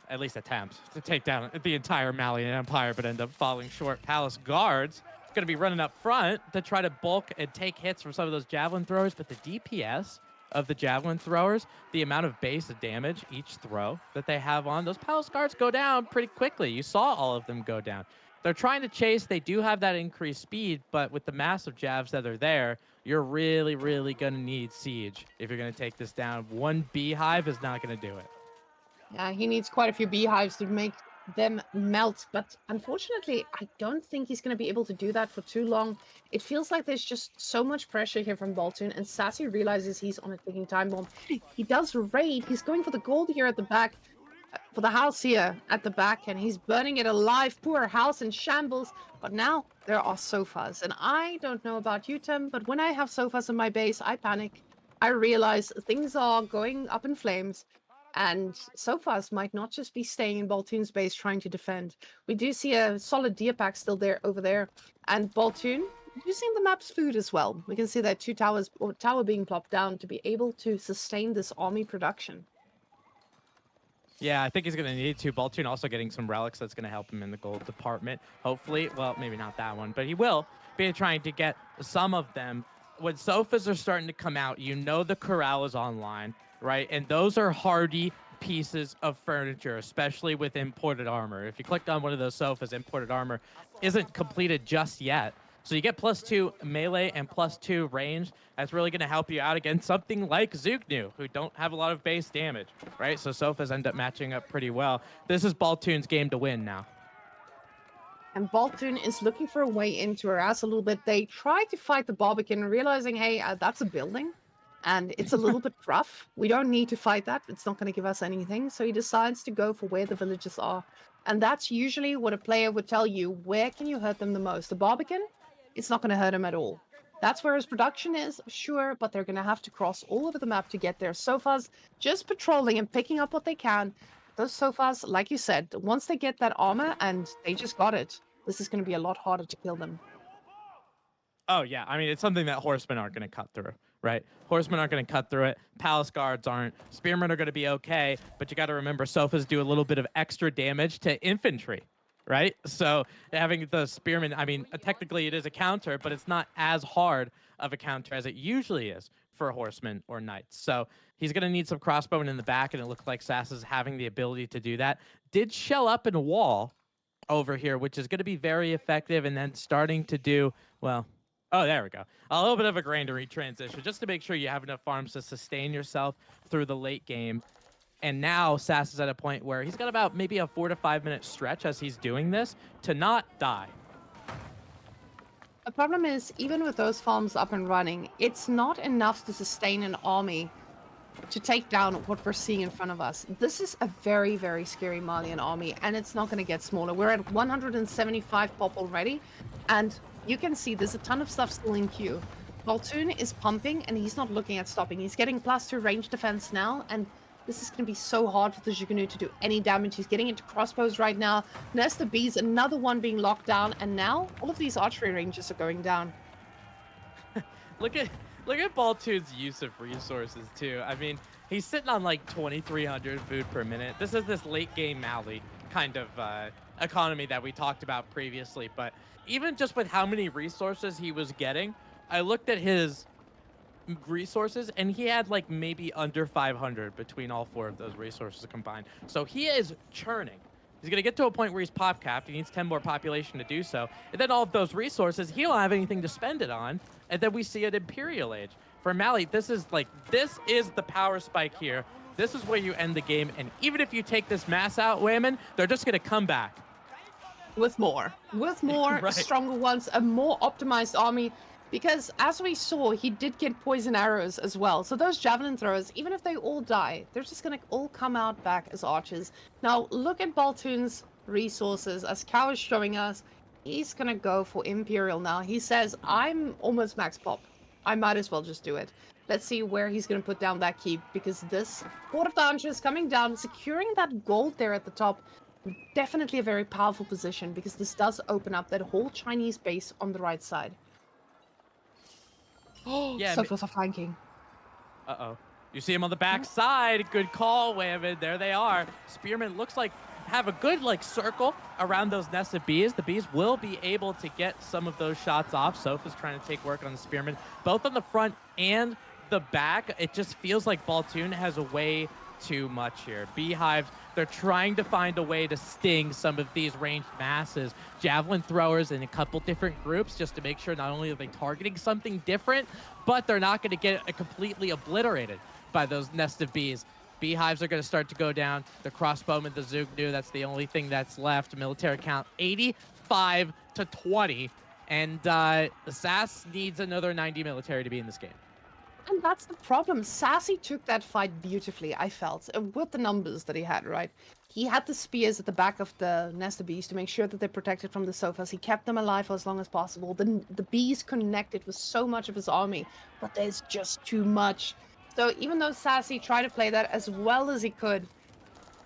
at least attempt to take down the entire Malian Empire, but end up falling short. Palace Guards going to be running up front to try to bulk and take hits from some of those javelin throwers, but the DPS of the javelin throwers, the amount of base damage each throw that they have on, those Palace Guards go down pretty quickly. You saw all of them go down. They're trying to chase. They do have that increased speed, but with the massive jabs that are there, you're really, really going to need siege if you're going to take this down. One beehive is not going to do it. Yeah, he needs quite a few beehives to make them melt, but unfortunately, I don't think he's going to be able to do that for too long. It feels like there's just so much pressure here from Baltoon, and Sassy realizes he's on a ticking time bomb. He does raid. He's going for the gold here at the back, for the house here at the back, and he's burning it alive. Poor house in shambles. But now there are sofas, and I don't know about you, Tim, but when I have sofas in my base, I panic. I realize things are going up in flames. And sofas might not just be staying in Baltoon's base trying to defend. We do see a solid deer pack still there over there. And Baltoon using the map's food as well. We can see that 2 towers or tower being plopped down to be able to sustain this army production. Yeah, I think he's going to need to. Baltoon also getting some relics that's going to help him in the gold department. Hopefully, well, maybe not that one, but he will be trying to get some of them. When sofas are starting to come out, you know the corral is online, right? And those are hardy pieces of furniture, especially with imported armor. If you clicked on one of those sofas, imported armor isn't completed just yet. So you get +2 melee and +2 range. That's really going to help you out against something like Zugnu, who don't have a lot of base damage, right? So sofas end up matching up pretty well. This is Baltoon's game to win now. And Baltoon is looking for a way into harass a little bit. They try to fight the Barbican, realizing, hey, that's a building. And it's a little bit rough. We don't need to fight that. It's not going to give us anything. So he decides to go for where the villages are. And that's usually what a player would tell you. Where can you hurt them the most? The Barbican? It's not going to hurt him at all. That's where his production is, sure, but they're going to have to cross all over the map to get there. Sofas just patrolling and picking up what they can. Those sofas, like you said, once they get that armor and they just got it, this is going to be a lot harder to kill them. Oh, yeah. I mean, it's something that horsemen aren't going to cut through, right? Horsemen aren't going to cut through it. Palace guards aren't. Spearmen are going to be okay, but you got to remember sofas do a little bit of extra damage to infantry, right? So having the spearman, I mean, technically it is a counter, but it's not as hard of a counter as it usually is for horsemen or knights. So he's going to need some crossbowmen in the back, and it looked like Sass is having the ability to do that. Did shell up in a wall over here, which is going to be very effective, and then starting to do, well, oh, there we go. A little bit of a granary transition just to make sure you have enough farms to sustain yourself through the late game. And now Sass is at a point where he's got about maybe a 4 to 5 minute stretch as he's doing this to not die. The problem is, even with those farms up and running, it's not enough to sustain an army to take down what we're seeing in front of us. This is a very, very scary Malian army, and it's not going to get smaller. We're at 175 pop already, and you can see there's a ton of stuff still in queue. Baltoon is pumping, and he's not looking at stopping. He's getting +2 range defense now, and this is going to be so hard for the Jugunu to do any damage. He's getting into crossbows right now. Nest of Bees, another one being locked down, and now all of these archery ranges are going down. Look at Baltoon's use of resources too. I mean, he's sitting on like 2,300 food per minute. This is this late game Mali kind of economy that we talked about previously. But even just with how many resources he was getting, I looked at his resources and he had like maybe under 500 between all four of those resources combined. So he is churning. He's going to get to a point where he's pop capped. He needs 10 more population to do so. And then all of those resources, he don't have anything to spend it on. And then we see an Imperial Age. For Mali, this is the power spike here. This is where you end the game. And even if you take this mass out, Whamen, they're just going to come back. With more, Right. stronger ones, a more optimized army. Because as we saw, he did get poison arrows as well. So those javelin throwers, even if they all die, they're just going to all come out back as archers. Now, look at Baltoon's resources. As Cow is showing us, he's going to go for Imperial now. He says, I'm almost max pop. I might as well just do it. Let's see where he's going to put down that keep. Because this Horde of the Archers coming down, securing that gold there at the top. Definitely a very powerful position, because this does open up that whole Chinese base on the right side. Oh, Yeah. Sofas are flanking. Uh-oh. You see him on the back side. Good call, Whamen. There they are. Spearman looks like have a good like circle around those nest of bees. The bees will be able to get some of those shots off. Soph is trying to take work on the Spearman, both on the front and the back. It just feels like Baltoon has a way too much here. Beehives, they're trying to find a way to sting some of these ranged masses. Javelin throwers in a couple different groups just to make sure not only are they targeting something different, but they're not going to get completely obliterated by those nest of bees. Beehives are going to start to go down. The crossbowmen, the Zugnu, that's the only thing that's left. Military count 85 to 20. And the Sass needs another 90 military to be in this game. And that's the problem. Sassy took that fight beautifully, I felt, with the numbers that he had, right? He had the spears at the back of the nest of bees to make sure that they're protected from the sofas. He kept them alive for as long as possible. The bees connected with so much of his army, but there's just too much. So even though Sassy tried to play that as well as he could,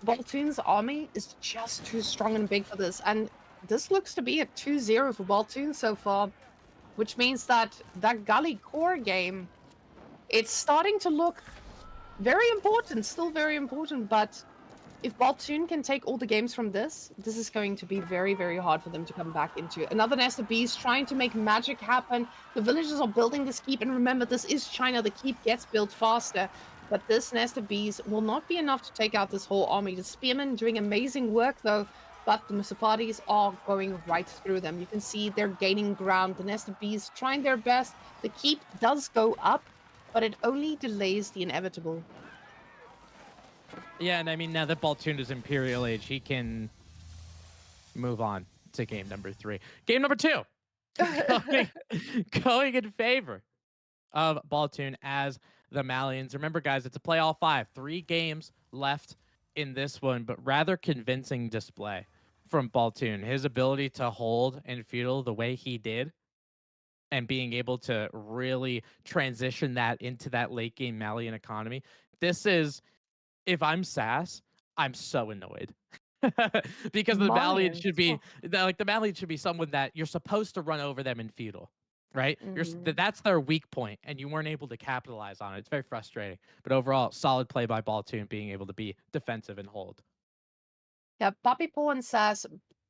Baltoon's army is just too strong and big for this. And this looks to be a 2-0 for Baltoon so far, which means that that Gully core game, it's starting to look very important, still very important, but if Baltoon can take all the games from this is going to be very, very hard for them to come back into. Another nest of bees trying to make magic happen. The villagers are building this keep, and remember, this is China. The keep gets built faster, but this nest of bees will not be enough to take out this whole army. The spearmen doing amazing work, though, but the Musafatis are going right through them. You can see they're gaining ground. The nest of bees trying their best. The keep does go up, but it only delays the inevitable. Yeah, and I mean, now that Baltoon is Imperial Age, he can move on to game number 3. Game number 2, going in favor of Baltoon as the Malians. Remember, guys, it's a play all 5. 3 games left in this one, but rather convincing display from Baltoon. His ability to hold in feudal the way he did, and being able to really transition that into that late game Malian economy. This is, if I'm Sass, I'm so annoyed. Because the Malian should be the Malian should be someone that you're supposed to run over them in feudal, right? That's their weak point, and you weren't able to capitalize on it. It's very frustrating. But overall, solid play by Baltoon, being able to be defensive and hold. Yeah, Puppypaw and Sass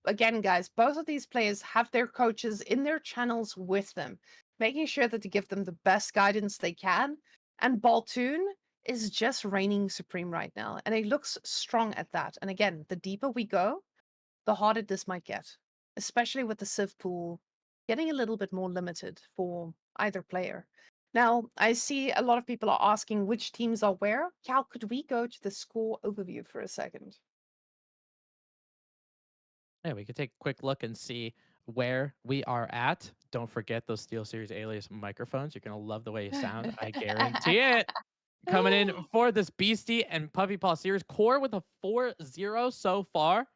again, guys, both of these players have their coaches in their channels with them, making sure that they give them the best guidance they can. And Baltoon is just reigning supreme right now, and it looks strong at that. And again, the deeper we go, the harder this might get, especially with the Civ pool getting a little bit more limited for either player. Now, I see a lot of people are asking which teams are where. Cal, could we go to the score overview for a second? Yeah, we could take a quick look and see where we are at. Don't forget those SteelSeries Alias microphones. You're gonna love the way you sound. I guarantee it. Coming in for this Beastie and Puppypaw series. Core with a 4-0 so far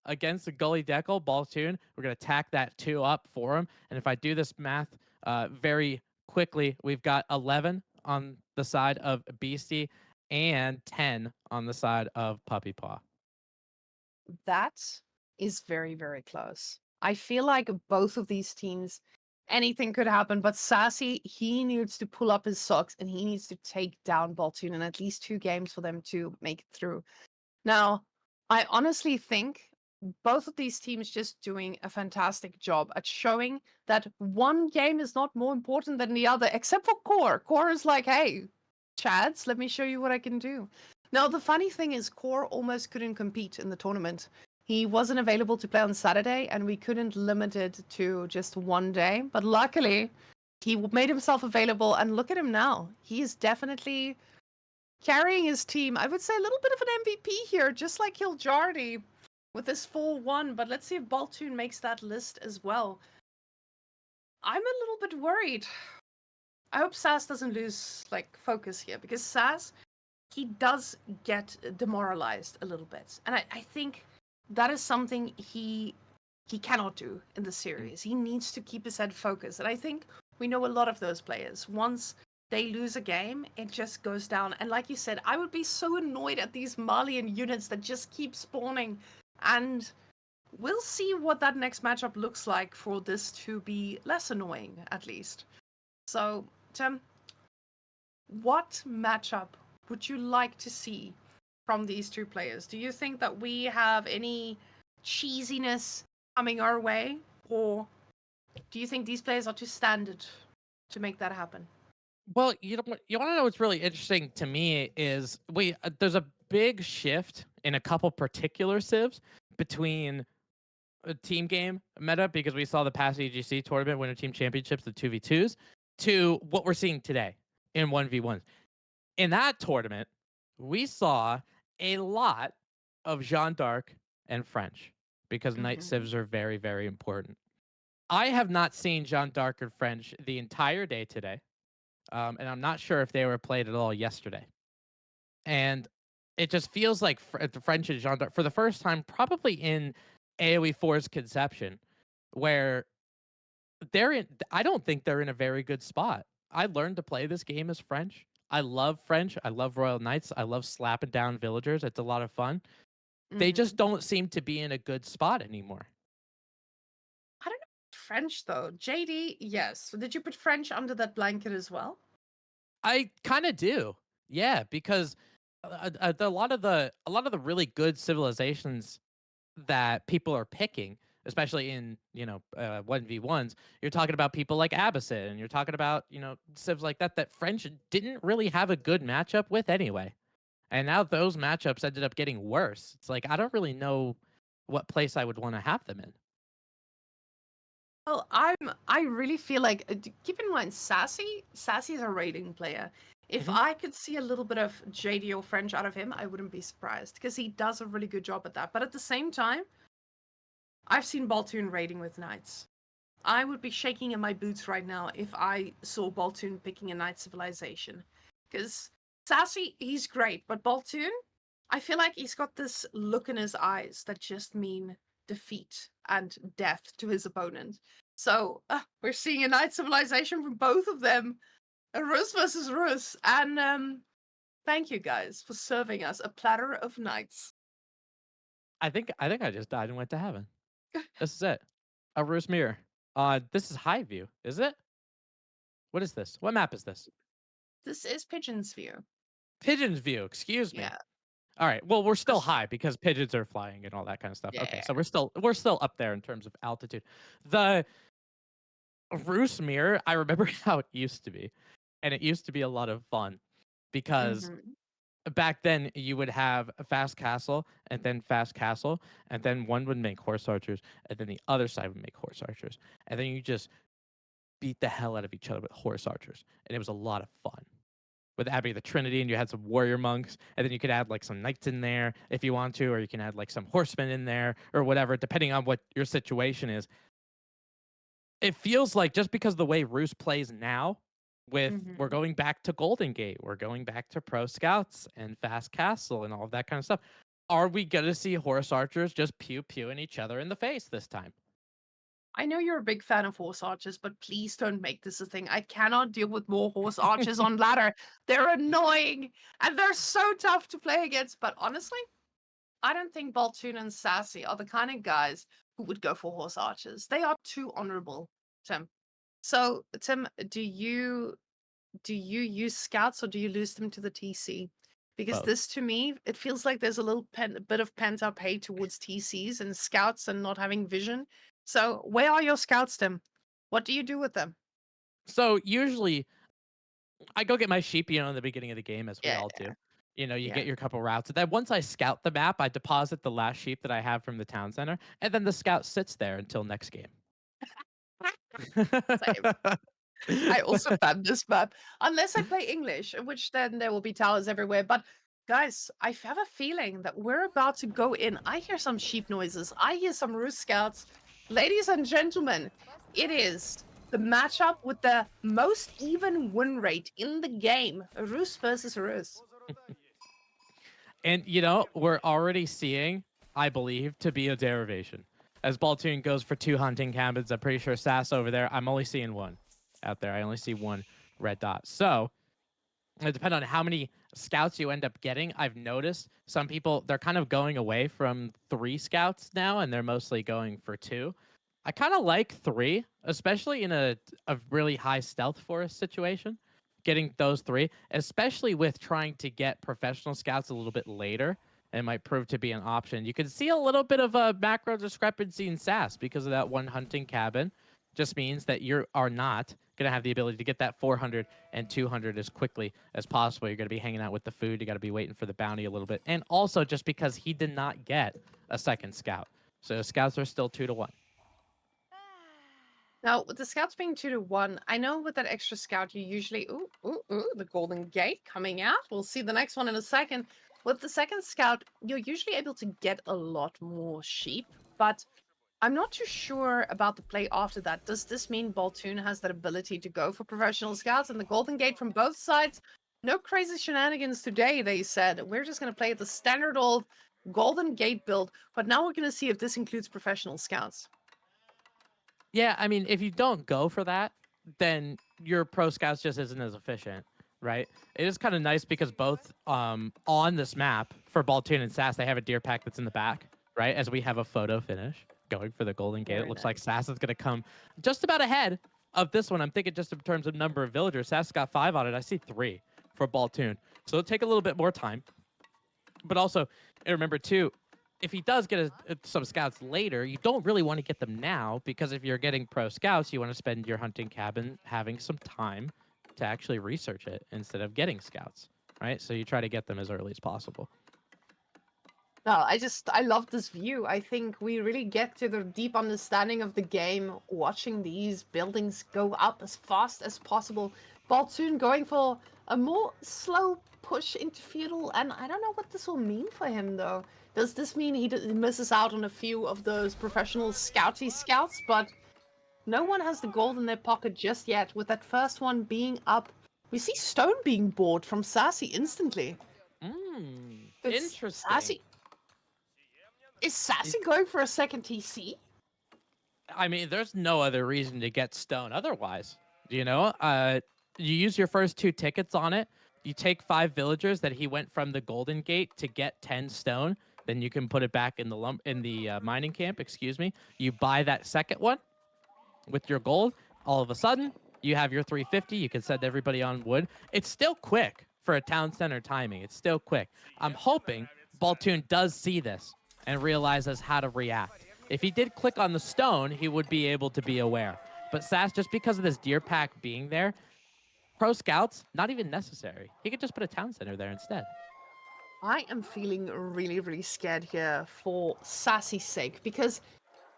against the Gully Deckle Baltoon. We're going to tack that 2 up for him. And if I do this math very quickly, we've got 11 on the side of Beastie and 10 on the side of Puppypaw. That is very, very close. I feel like both of these teams, anything could happen, but Sassy, he needs to pull up his socks and he needs to take down Baltoon in at least 2 games for them to make it through. Now, I honestly think both of these teams just doing a fantastic job at showing that one game is not more important than the other, except for Core. Core is like, hey, Chads, let me show you what I can do. Now, the funny thing is, Core almost couldn't compete in the tournament. He wasn't available to play on Saturday, and we couldn't limit it to just one day. But luckily, he made himself available, and look at him now. He is definitely carrying his team. I would say a little bit of an MVP here, just like Hiljardi with this 4-1. But let's see if Baltoon makes that list as well. I'm a little bit worried. I hope Sass doesn't lose like focus here, because Sass, he does get demoralized a little bit. And I think that is something he cannot do in the series. He needs to keep his head focused. And I think we know a lot of those players. Once they lose a game, it just goes down. And like you said, I would be so annoyed at these Malian units that just keep spawning. And we'll see what that next matchup looks like for this to be less annoying, at least. So, Tim, what matchup would you like to see from these two players? Do you think that we have any cheesiness coming our way, or do you think these players are too standard to make that happen? Well, you want to know what's really interesting to me is there's a big shift in a couple particular civs between a team game meta, because we saw the past EGC tournament winner team championships, the 2v2s, to what we're seeing today in 1v1s. In that tournament, we saw a lot of Jeanne d'Arc and French, because night Mm-hmm. civs are very, very important. I have not seen Jeanne d'Arc and French the entire day today, and I'm not sure if they were played at all yesterday. And it just feels like the French and Jeanne d'Arc, for the first time, probably in AoE 4's conception, where they're in. I don't think they're in a very good spot. I learned to play this game as French. I love French. I love Royal Knights. I love slapping down villagers. It's a lot of fun. They Mm-hmm. just don't seem to be in a good spot anymore. I don't know French though. JD, yes. So did you put French under that blanket as well? I kind of do. Yeah, because a lot of the really good civilizations that people are picking, especially in 1v1s, you're talking about people like Abbasid, and you're talking about civs like that French didn't really have a good matchup with anyway. And now those matchups ended up getting worse. It's like I don't really know what place I would want to have them in. Well, I really feel like keep in mind Sassy is a raiding player. If Hmm. I could see a little bit of JD or French out of him, I wouldn't be surprised, because he does a really good job at that. But at the same time, I've seen Baltoon raiding with knights. I would be shaking in my boots right now if I saw Baltoon picking a knight civilization. Because Sassy, he's great, but Baltoon, I feel like he's got this look in his eyes that just mean defeat and death to his opponent. So we're seeing a knight civilization from both of them, a Rus versus Rus. And thank you guys for serving us a platter of knights. I think I just died and went to heaven. This is it. A Roos mirror. This is High View, is it? What is this? What map is this? This is Pigeon's View. Pigeon's View. Excuse me. Yeah. All right. Well, we're still 'Cause- high because pigeons are flying and all that kind of stuff. Okay, Yeah. so we're still up there in terms of altitude. The roost mirror, I remember how it used to be, and it used to be a lot of fun because Hmm. back then you would have a fast castle and then fast castle, and then one would make horse archers, and then the other side would make horse archers, and then you just beat the hell out of each other with horse archers, and it was a lot of fun. With Abbey of the Trinity, and you had some warrior monks, and then you could add like some knights in there if you want to, or you can add like some horsemen in there or whatever, depending on what your situation is. It feels like just because the way Roos plays now, with we're Hmm. going back to Golden Gate, we're going back to Pro Scouts and Fast Castle and all of that kind of stuff. Are we gonna see horse archers just pew pewing each other in the face this time? I know you're a big fan of horse archers, but please don't make this a thing. I cannot deal with more horse archers on ladder. They're annoying and they're so tough to play against. But honestly, I don't think Baltoon and Sassy are the kind of guys who would go for horse archers. They are too honorable, Tim. So, Tim, do you use scouts or do you lose them to the TC? Because Both. this to me, it feels like there's a little bit of pent up hate towards TCs and scouts and not having vision. So, where are your scouts, Tim? What do you do with them? So usually I go get my sheep, in the beginning of the game, as we Yeah, all do. You yeah. get your couple routes. And then once I scout the map, I deposit the last sheep that I have from the town center, and then the scout sits there until next game. Same. I also ban this map unless I play English, in which then there will be towers everywhere. But guys, I have a feeling that we're about to go in. I hear some sheep noises. I hear some roost scouts. Ladies and gentlemen, it is the matchup with the most even win rate in the game. Roost versus Roost. And we're already seeing, I believe, to be a derivation. As Baltoon goes for 2 hunting cabins, I'm pretty sure Sass over there, I'm only seeing one out there. I only see one red dot. So it depends on how many scouts you end up getting. I've noticed some people, they're kind of going away from 3 scouts now, and they're mostly going for 2. I kind of like 3, especially in a really high stealth forest situation. Getting those 3, especially with trying to get professional scouts a little bit later, it might prove to be an option. You can see a little bit of a macro discrepancy in SAS because of that one hunting cabin. Just means that you are not going to have the ability to get that 400 and 200 as quickly as possible. You're going to be hanging out with the food. You got to be waiting for the bounty a little bit. And also just because he did not get a second scout. So scouts are still 2-1. Now, with the scouts being 2-1, I know with that extra scout, you usually, the Golden Gate coming out. We'll see the next one in a second. With the second scout, you're usually able to get a lot more sheep, but I'm not too sure about the play after that. Does this mean Baltoon has that ability to go for professional scouts and the Golden Gate from both sides? No crazy shenanigans today, they said. We're just going to play the standard old Golden Gate build, but now we're going to see if this includes professional scouts. Yeah, I mean, if you don't go for that, then your pro scouts just isn't as efficient, right? It is kind of nice because both on this map for Baltoon and Sass, they have a deer pack that's in the back, right? As we have a photo finish going for the Golden Gate. It Very looks like nice. Sass is going to come just about ahead of this one. I'm thinking just in terms of number of villagers. Sass got 5 on it. I see 3 for Baltoon. So it'll take a little bit more time. But also, remember too, if he does get some scouts later, you don't really want to get them now because if you're getting pro scouts, you want to spend your hunting cabin having some time to actually research it instead of getting scouts, right? So you try to get them as early as possible. No, I love this view. I think we really get to the deep understanding of the game watching these buildings go up as fast as possible. Baltoon going for a more slow push into feudal, and I don't know what this will mean for him though. Does this mean he misses out on a few of those professional scouty scouts? But no one has the gold in their pocket just yet. With that first one being up, we see stone being bought from Sassy instantly. It's Interesting. Sassy. Is Sassy going for a second TC? I mean, there's no other reason to get stone otherwise. You use your first 2 tickets on it. You take 5 villagers that he went from the Golden Gate to get 10 stone. Then you can put it back in the mining camp. Excuse me. You buy that second one with your gold. All of a sudden, you have your 350. You can send everybody on wood. It's still quick for a town center timing. It's still quick. I'm hoping Baltoon does see this and realizes how to react. If he did click on the stone, he would be able to be aware. But Sass, just because of this deer pack being there, pro scouts, not even necessary. He could just put a town center there instead. I am feeling really, really scared here for Sassy's sake because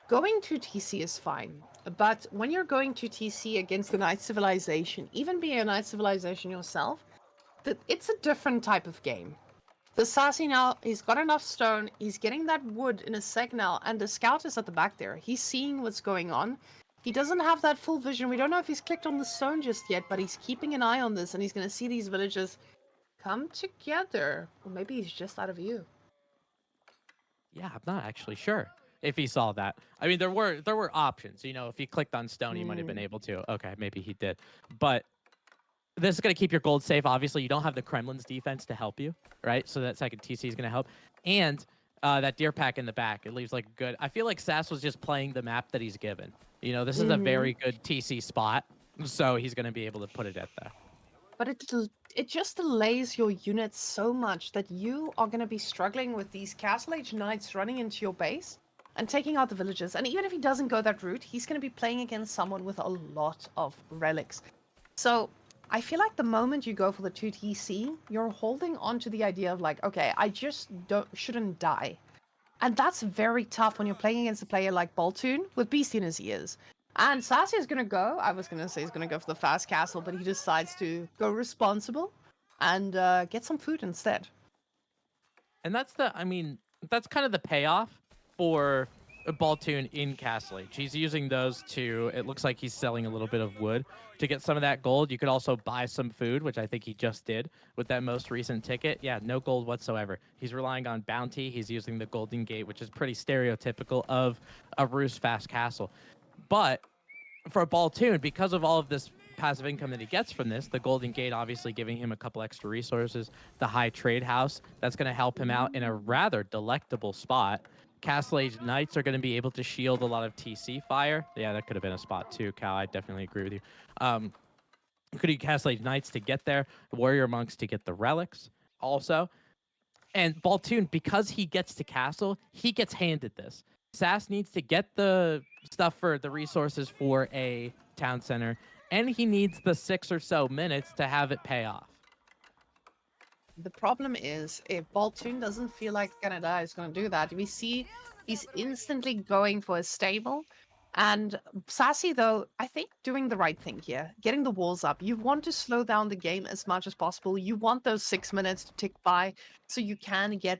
going to TC is fine. But when you're going to TC against the Night Civilization, even being a Night Civilization yourself, it's a different type of game. The Sassy now, he's got enough stone, he's getting that wood in a sec now, and the scout is at the back there. He's seeing what's going on. He doesn't have that full vision. We don't know if he's clicked on the stone just yet, but he's keeping an eye on this, and he's going to see these villagers come together. Or maybe he's just out of view. Yeah, I'm not actually sure if he saw that. I mean, there were options. You know, if he clicked on stone, he might have been able to. Okay, maybe he did. But this is going to keep your gold safe. Obviously, you don't have the Kremlin's defense to help you, right? So that second TC is going to help. And that deer pack in the back, it leaves like good. I feel like Sass was just playing the map that he's given. You know, this is a very good TC spot, so he's going to be able to put it at there. But it just delays your units so much that you are going to be struggling with these Castle Age Knights running into your base and taking out the villagers. And even if he doesn't go that route, he's going to be playing against someone with a lot of relics. So I feel like the moment you go for the 2TC, you're holding on to the idea of like, okay, I just shouldn't die. And that's very tough when you're playing against a player like Baltoon with Beasty in his ears. And Sassy is going to go, I was going to say he's going to go for the fast castle, but he decides to go responsible and get some food instead. And that's that's kind of the payoff for Baltoon in Castle Age. He's using those to, it looks like he's selling a little bit of wood to get some of that gold. You could also buy some food, which I think he just did with that most recent ticket. Yeah, no gold whatsoever. He's relying on bounty. He's using the Golden Gate, which is pretty stereotypical of a Roos fast castle. But for Baltoon, because of all of this passive income that he gets from this, the Golden Gate obviously giving him a couple extra resources, the High Trade House, that's going to help him out in a rather delectable spot. Castle Age Knights are going to be able to shield a lot of TC fire. Yeah, that could have been a spot too, Cal. I definitely agree with you. Could use Castle Age Knights to get there, Warrior Monks to get the relics also. And Baltoon, because he gets to castle, he gets handed this. Sass needs to get the stuff for the resources for a town center, and he needs the 6 or so minutes to have it pay off. The problem is, if Baltoon doesn't feel like Canada is going to do that, we see he's instantly going for a stable. And Sassy, though, I think doing the right thing here, getting the walls up. You want to slow down the game as much as possible. You want those 6 minutes to tick by so you can get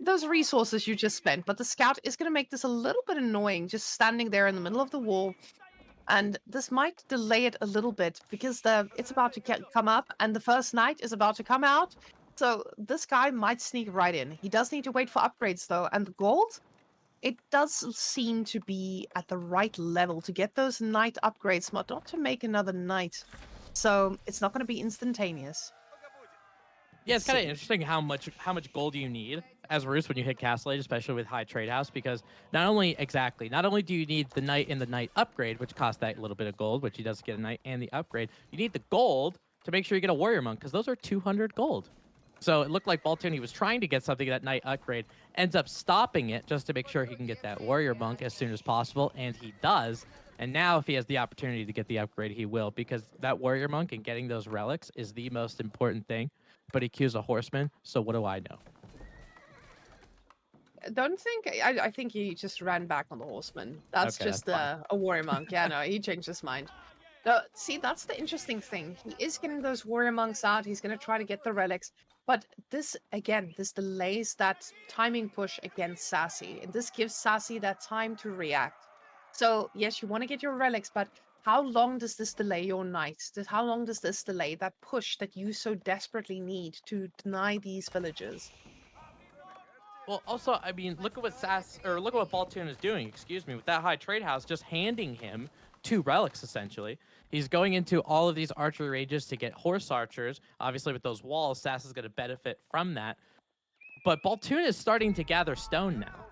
those resources you just spent. But the scout is going to make this a little bit annoying, just standing there in the middle of the wall. And this might delay it a little bit because it's about to come up and the first knight is about to come out. So this guy might sneak right in. He does need to wait for upgrades though. And the gold, it does seem to be at the right level to get those knight upgrades, but not to make another knight. So it's not going to be instantaneous. Yeah, it's kind of interesting how much gold you need as Roos when you hit Castle Age, especially with High Trade House, because not only do you need the knight and the knight upgrade, which costs that little bit of gold, which he does get a knight and the upgrade, you need the gold to make sure you get a warrior monk, because those are 200 gold. So it looked like Baltoon, he was trying to get something, that knight upgrade, ends up stopping it just to make sure he can get that warrior monk as soon as possible, and he does. And now if he has the opportunity to get the upgrade, he will, because that warrior monk and getting those relics is the most important thing. But he queues a horseman, so what do I know? I think he just ran back on the horseman. That's Okay, just that's a warrior monk. Yeah, no, he changed his mind. See, that's the interesting thing. He is getting those warrior monks out. He's going to try to get the relics. But this delays that timing push against Sassy. And this gives Sassy that time to react. So, yes, you want to get your relics, but how long does this delay your knights? How long does this delay that push that you so desperately need to deny these villagers? Well, also, I mean, look at what Baltoon is doing, excuse me, with that High Trade House, just handing him 2 relics, essentially. He's going into all of these archery ranges to get horse archers. Obviously, with those walls, Sass is going to benefit from that. But Baltoon is starting to gather stone now.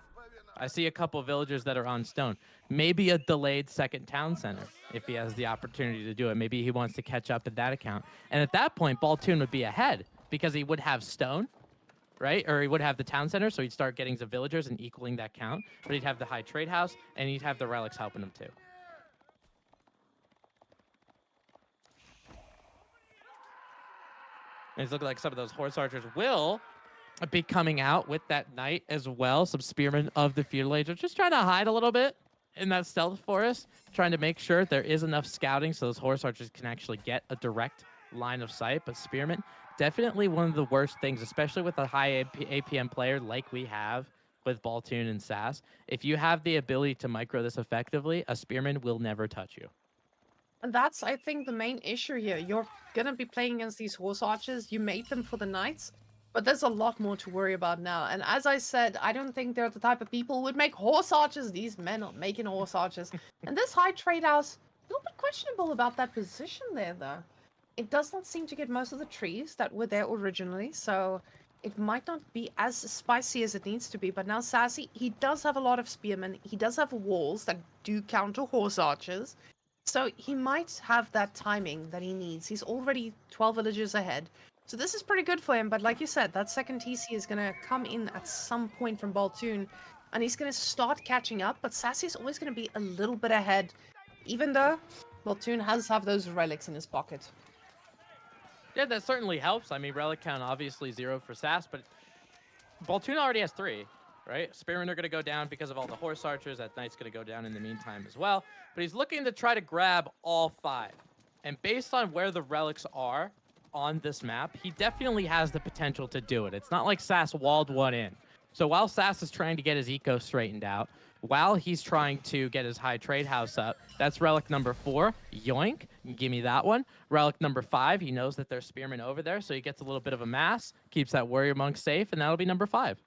I see a couple villagers that are on stone. Maybe a delayed second town center if he has the opportunity to do it. Maybe he wants to catch up in that account. And at that point, Baltoon would be ahead because he would have stone. right? Or he would have the town center, so he'd start getting the villagers and equaling that count. But he'd have the high trade house, and he'd have the relics helping him too. And it's looking like some of those horse archers will be coming out with that knight as well. Some spearmen of the feudal age are just trying to hide a little bit in that stealth forest, trying to make sure there is enough scouting so those horse archers can actually get a direct line of sight. But spearmen, definitely one of the worst things, especially with a high APM player like we have with Baltoon and Sass. If you have the ability to micro this effectively, a spearman will never touch you. And that's, I think, the main issue here. You're gonna be playing against these horse archers. You made them for the knights, but there's a lot more to worry about now. And as I said, I don't think they're the type of people who would make horse archers. These men are making horse archers. And this high trade house, a little bit questionable about that position there, though. It does not seem to get most of the trees that were there originally, so it might not be as spicy as it needs to be. But now Sassy, he does have a lot of spearmen. He does have walls that do counter horse archers. So he might have that timing that he needs. He's already 12 villages ahead. So this is pretty good for him, but like you said, that second TC is going to come in at some point from Baltoon, and he's going to start catching up, but Sassy's always going to be a little bit ahead, even though Baltoon has have those relics in his pocket. Yeah, that certainly helps. I mean, relic count obviously 0 for Sass, but Baltoon already has 3, right? Spearmen are going to go down because of all the horse archers. That knight's going to go down in the meantime as well. But he's looking to try to grab all 5. And based on where the relics are on this map, he definitely has the potential to do it. It's not like Sass walled one in. So while Sass is trying to get his eco straightened out, while he's trying to get his high trade house up, that's relic number 4. Yoink. Give me that one. Relic number 5. He knows that there's spearmen over there, so he gets a little bit of a mass, keeps that warrior monk safe, and that'll be number 5.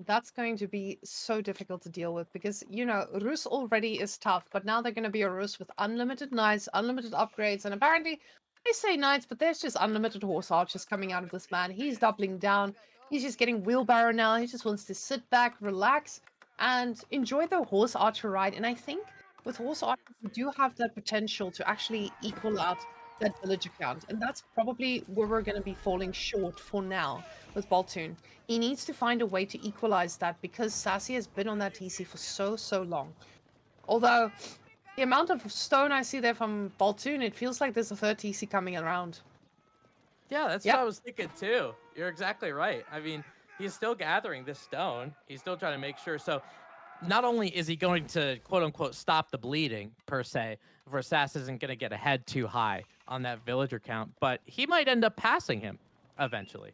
That's going to be so difficult to deal with because, you know, Rus already is tough, but now they're going to be a Rus with unlimited knights, unlimited upgrades, and apparently they say knights, but there's just unlimited horse archers coming out of this man. He's doubling down. He's just getting wheelbarrow now. He just wants to sit back, relax, and enjoy the horse archer ride. And I think with horse archers, we do have that potential to actually equal out that villager count. And that's probably where we're going to be falling short for now with Baltoon. He needs to find a way to equalize that because Sassy has been on that TC for so long. Although the amount of stone I see there from Baltoon, it feels like there's a third TC coming around. Yeah, that's what I was thinking too. You're exactly right. I mean, he's still gathering this stone. He's still trying to make sure. So not only is he going to quote unquote stop the bleeding per se, Versace isn't going to get ahead too high on that villager count, but he might end up passing him eventually.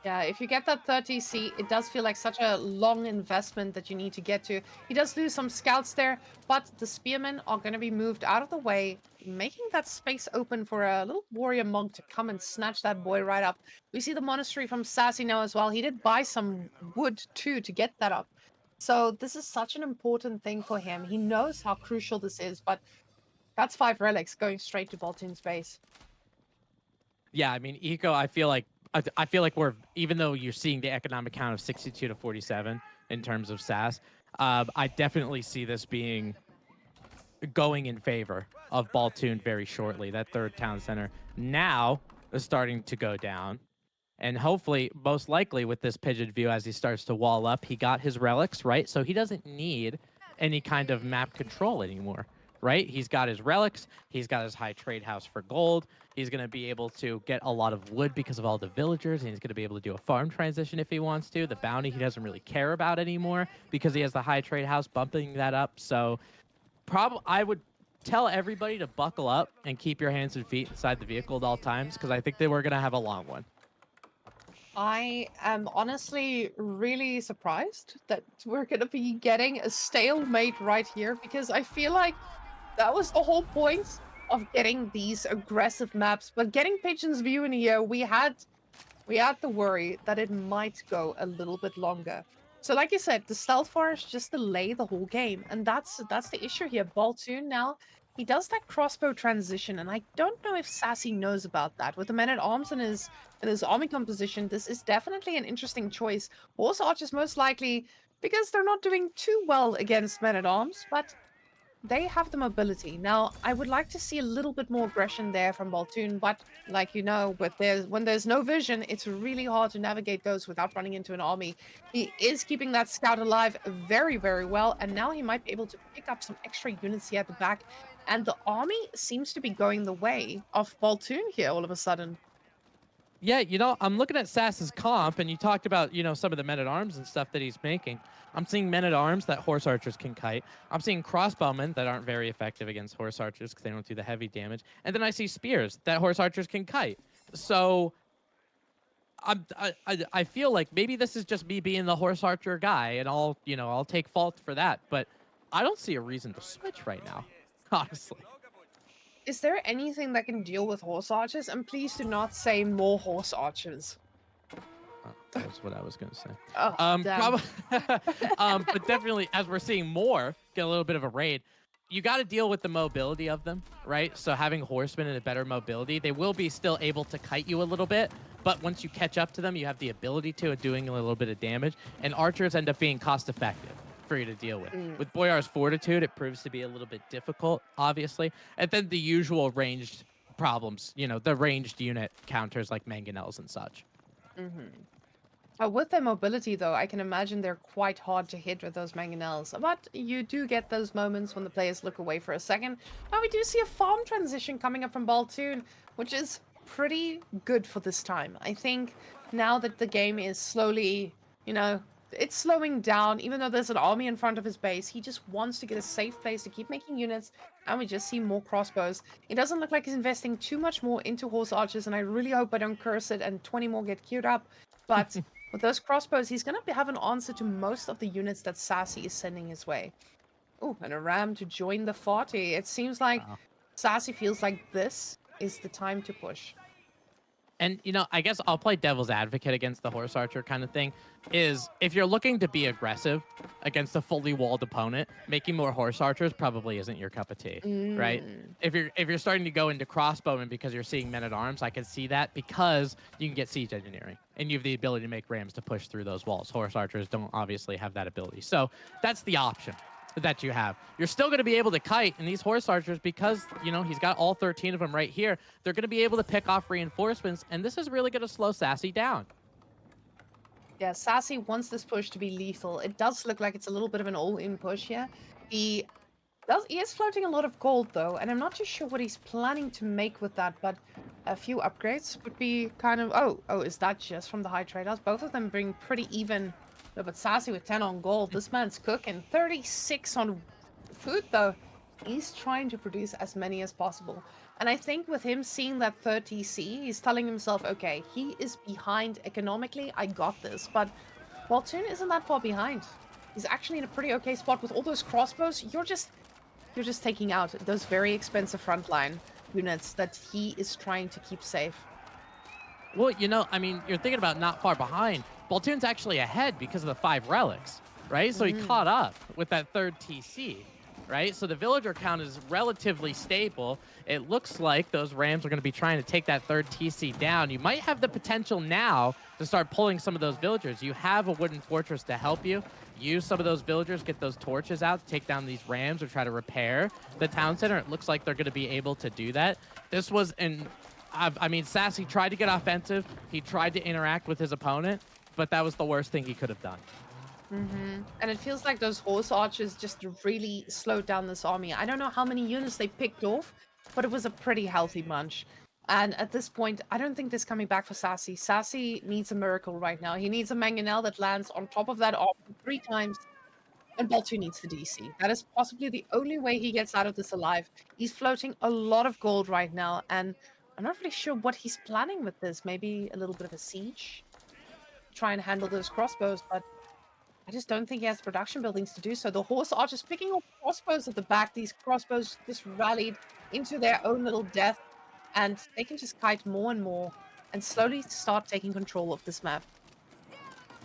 Yeah, if you get that 30C, it does feel like such a long investment that you need to get to. He does lose some scouts there, but the spearmen are going to be moved out of the way, making that space open for a little warrior monk to come and snatch that boy right up. We see the monastery from Sassy now as well. He did buy some wood too to get that up. So this is such an important thing for him. He knows how crucial this is, but that's 5 relics going straight to Baltoon's base. Yeah, I mean, eco, I feel like we're, even though you're seeing the economic count of 62 to 47 in terms of Sass, I definitely see this being going in favor of Baltoon very shortly. That third town center now is starting to go down. And hopefully, most likely with this pigeon view, as he starts to wall up, he got his relics, right? So he doesn't need any kind of map control anymore, right? He's got his relics. He's got his high trade house for gold. He's going to be able to get a lot of wood because of all the villagers, and he's going to be able to do a farm transition if he wants to. The bounty he doesn't really care about anymore because he has the high trade house bumping that up. So I would tell everybody to buckle up and keep your hands and feet inside the vehicle at all times because I think that we're going to have a long one. I am honestly really surprised that we're going to be getting a stalemate right here because I feel like that was the whole point of getting these aggressive maps. But getting Pigeon's View in here, we had the worry that it might go a little bit longer. So like you said, the stealth forest just delay the whole game. And that's the issue here. Baltoon now, he does that crossbow transition, and I don't know if Sassy knows about that. With the men-at-arms in his army composition, this is definitely an interesting choice. Horse archers most likely, because they're not doing too well against men-at-arms, but they have the mobility. Now, I would like to see a little bit more aggression there from Baltoon, but like you know, when there's no vision, it's really hard to navigate those without running into an army. He is keeping that scout alive very, very well, and now he might be able to pick up some extra units here at the back. And the army seems to be going the way of Baltoon here all of a sudden. Yeah, I'm looking at Sass's comp, and you talked about, some of the men at arms and stuff that he's making. I'm seeing men at arms that horse archers can kite. I'm seeing crossbowmen that aren't very effective against horse archers because they don't do the heavy damage. And then I see spears that horse archers can kite. So I feel like maybe this is just me being the horse archer guy, and I'll take fault for that. But I don't see a reason to switch right now, honestly. Is there anything that can deal with horse archers? And please do not say more horse archers. Oh, that was what I was gonna say. Oh, damn. Probably, but definitely, as we're seeing more get a little bit of a raid, you got to deal with the mobility of them, right? So having horsemen and a better mobility, they will be still able to kite you a little bit, but once you catch up to them, you have the ability to doing a little bit of damage, and archers end up being cost effective for you to deal with. Mm. With Boyar's Fortitude, it proves to be a little bit difficult, obviously, and then the usual ranged problems, the ranged unit counters like mangonels and such. Mhm. With their mobility, though, I can imagine they're quite hard to hit with those mangonels. But you do get those moments when the players look away for a second. Now we do see a farm transition coming up from Baltoon, which is pretty good for this time. I think now that the game is slowly, you know, it's slowing down, even though there's an army in front of his base, he just wants to get a safe place to keep making units, and we just see more crossbows. It doesn't look like he's investing too much more into horse archers, and I really hope I don't curse it and 20 more get queued up. But with those crossbows, he's going to have an answer to most of the units that Sassy is sending his way. Oh, and a ram to join the 40. It seems like Wow. Sassy feels like this is the time to push. And I guess I'll play devil's advocate against the horse archer kind of thing. Is if you're looking to be aggressive against a fully walled opponent, making more horse archers probably isn't your cup of tea, right? Mm. If you're starting to go into crossbowmen because you're seeing men at arms, I can see that because you can get siege engineering and you have the ability to make rams to push through those walls. Horse archers don't obviously have that ability, so that's the option that you have. You're still going to be able to kite, and these horse archers, because he's got all 13 of them right here, they're going to be able to pick off reinforcements, and this is really going to slow Sassy down. Yeah, Sassy wants this push to be lethal. It does look like it's a little bit of an all-in push here. He is floating a lot of gold though, and I'm not too sure what he's planning to make with that, but a few upgrades would be kind of oh, is that just from the high trade house? Both of them bring pretty even. No, but Sassy with 10 on gold. This man's cooking. 36 on food though. He's trying to produce as many as possible. And I think with him seeing that 30C, he's telling himself, okay, he is behind economically. I got this. But Waltoon isn't that far behind. He's actually in a pretty okay spot with all those crossbows. You're just taking out those very expensive frontline units that he is trying to keep safe. Well, I mean, you're thinking about not far behind. Baltoon's actually ahead because of the 5 relics, right? So he caught up with that third TC, right? So the villager count is relatively stable. It looks like those rams are going to be trying to take that third TC down. You might have the potential now to start pulling some of those villagers. You have a wooden fortress to help you. Use some of those villagers, get those torches out, take down these rams, or try to repair the town center. It looks like they're going to be able to do that. This was I mean, Sassy tried to get offensive. He tried to interact with his opponent, but that was the worst thing he could have done. And it feels like those horse archers just really slowed down this army. I don't know how many units they picked off, but it was a pretty healthy bunch. And at this point, I don't think this coming back for Sassy. Sassy needs a miracle right now. He needs a mangonel that lands on top of that army 3 times. And Baltu needs the DC. That is possibly the only way he gets out of this alive. He's floating a lot of gold right now, and I'm not really sure what he's planning with this. Maybe a little bit of a siege? Try and handle those crossbows, but I just don't think he has production buildings to do so. The horse archers picking up crossbows at the back. These crossbows just rallied into their own little death, and they can just kite more and more and slowly start taking control of this map.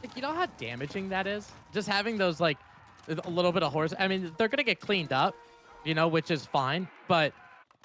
Like, you know how damaging that is? Just having those, like, a little bit of horse. I mean, they're going to get cleaned up, which is fine, but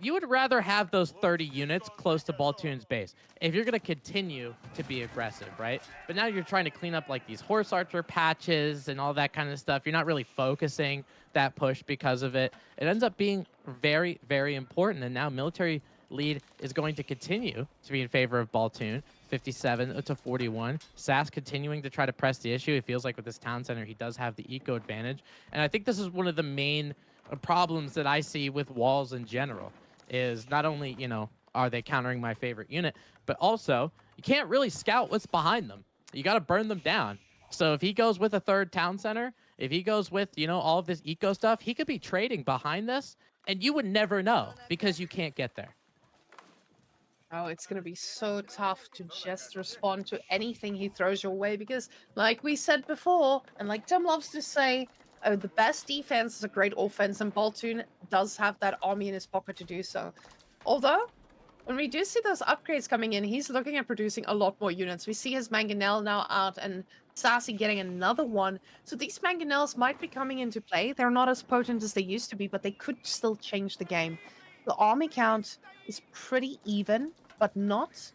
you would rather have those 30 units close to Baltoon's base if you're going to continue to be aggressive, right? But now you're trying to clean up like these horse archer patches and all that kind of stuff. You're not really focusing that push because of it. It ends up being very, very important. And now military lead is going to continue to be in favor of Baltoon. 57 to 41. Sass continuing to try to press the issue. It feels like with this town center, he does have the eco advantage. And I think this is one of the main problems that I see with walls in general is not only, are they countering my favorite unit, but also you can't really scout what's behind them. You got to burn them down. So if he goes with a third town center, if he goes with, all of this eco stuff, he could be trading behind this and you would never know because you can't get there. Oh, it's going to be so tough to just respond to anything he throws your way because, like we said before, and like Tim loves to say, the best defense is a great offense, and Baltoon does have that army in his pocket to do so. Although, when we do see those upgrades coming in, he's looking at producing a lot more units. We see his Mangonel now out and Sassy getting another one. So these Mangonels might be coming into play. They're not as potent as they used to be, but they could still change the game. The army count is pretty even, but not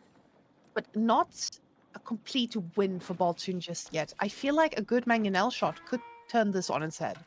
a complete win for Baltoon just yet. I feel like a good Mangonel shot could turn this on its head.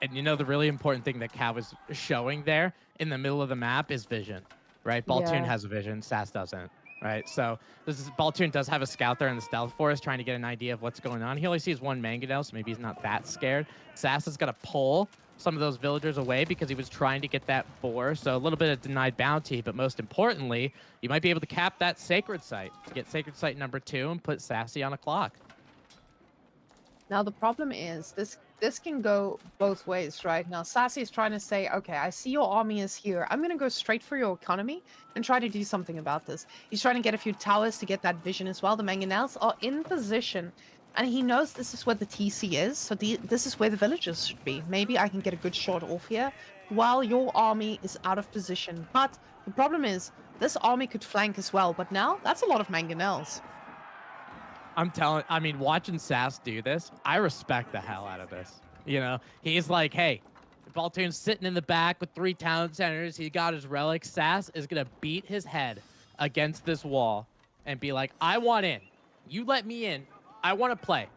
And the really important thing that Cal was showing there in the middle of the map is vision, right? Baltoon Yeah. has a vision, Sass doesn't, right? So Baltoon does have a scout there in the stealth forest trying to get an idea of what's going on. He only sees one Mangonel, so maybe he's not that scared. Sass is going to pull some of those villagers away because he was trying to get that boar. So a little bit of denied bounty, but most importantly, you might be able to cap that sacred site, get sacred site number 2 and put Sassy on a clock. Now the problem is this can go both ways, right? Now Sassy is trying to say, okay, I see your army is here. I'm gonna go straight for your economy and try to do something about this. He's trying to get a few towers to get that vision as well. The Mangonels are in position, and he knows this is where the TC is, so this is where the villagers should be. Maybe I can get a good shot off here while your army is out of position. But the problem is this army could flank as well. But now that's a lot of Mangonels. Watching Sass do this, I respect the hell out of this. He's like, hey, Baltoon's sitting in the back with 3 town centers. He got his relic. Sass is going to beat his head against this wall and be like, I want in. You let me in. I want to play.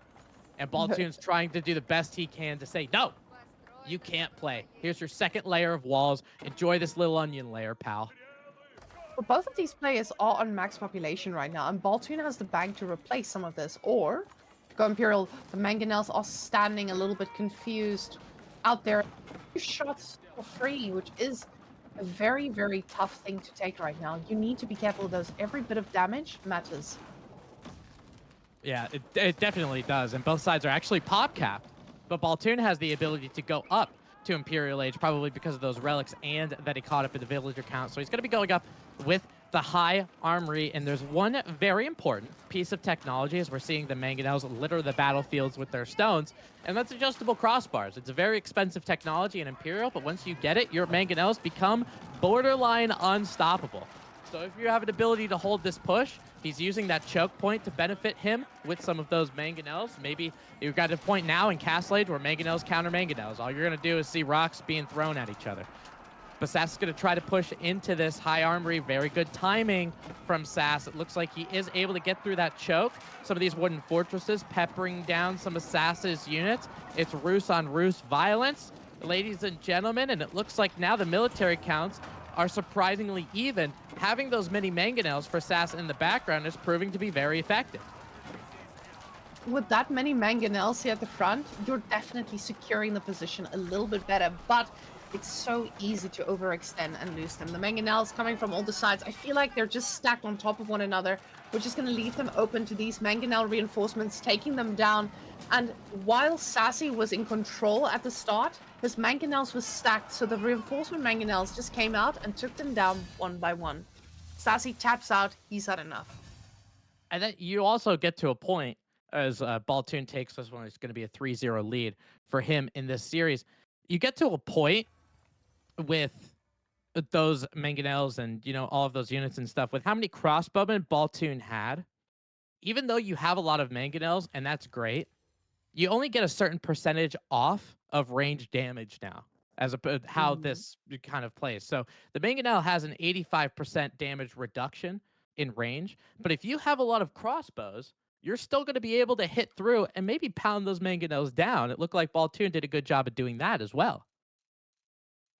And Baltoon's trying to do the best he can to say, no, you can't play. Here's your second layer of walls. Enjoy this little onion layer, pal. But both of these players are on max population right now, and Baltoon has the bank to replace some of this. Or, Go Imperial, the Mangonels are standing a little bit confused out there. Shots for free, which is a very, very tough thing to take right now. You need to be careful of those. Every bit of damage matters. Yeah, it definitely does. And both sides are actually pop capped. But Baltoon has the ability to go up to Imperial Age, probably because of those relics and that he caught up in the villager count. So he's going to be going up with the high armory. And there's one very important piece of technology as we're seeing the Mangonels litter the battlefields with their stones. And that's adjustable crossbars. It's a very expensive technology in Imperial, but once you get it, your Mangonels become borderline unstoppable. So if you have an ability to hold this push, he's using that choke point to benefit him with some of those Mangonels. Maybe you've got a point now in Castle Age where Mangonels counter Mangonels. All you're going to do is see rocks being thrown at each other. But Sass is going to try to push into this high armory. Very good timing from Sass. It looks like he is able to get through that choke. Some of these wooden fortresses peppering down some of Sass's units. It's Roos on Roos violence, ladies and gentlemen. And it looks like now the military counts are surprisingly even. Having those many Mangonels for Sass in the background is proving to be very effective. With that many Mangonels here at the front, you're definitely securing the position a little bit better, but it's so easy to overextend and lose them. The Mangonels coming from all the sides, I feel like they're just stacked on top of one another, which is going to leave them open to these Mangonel reinforcements, taking them down. And while Sassy was in control at the start, his Mangonels was stacked, so the reinforcement Mangonels just came out and took them down one by one. Sassy taps out, he's had enough. And then you also get to a point as Baltoon takes this one, it's going to be a 3-0 lead for him in this series. You get to a point with those Mangonels and, all of those units and stuff with how many crossbowmen Baltoon had. Even though you have a lot of Mangonels, and that's great, you only get a certain percentage off of range damage now. as how Mhm. this kind of plays. So the mangonel has an 85% damage reduction in range, but if you have a lot of crossbows, you're still going to be able to hit through and maybe pound those mangonels down. It looked like Baltoon did a good job of doing that as well.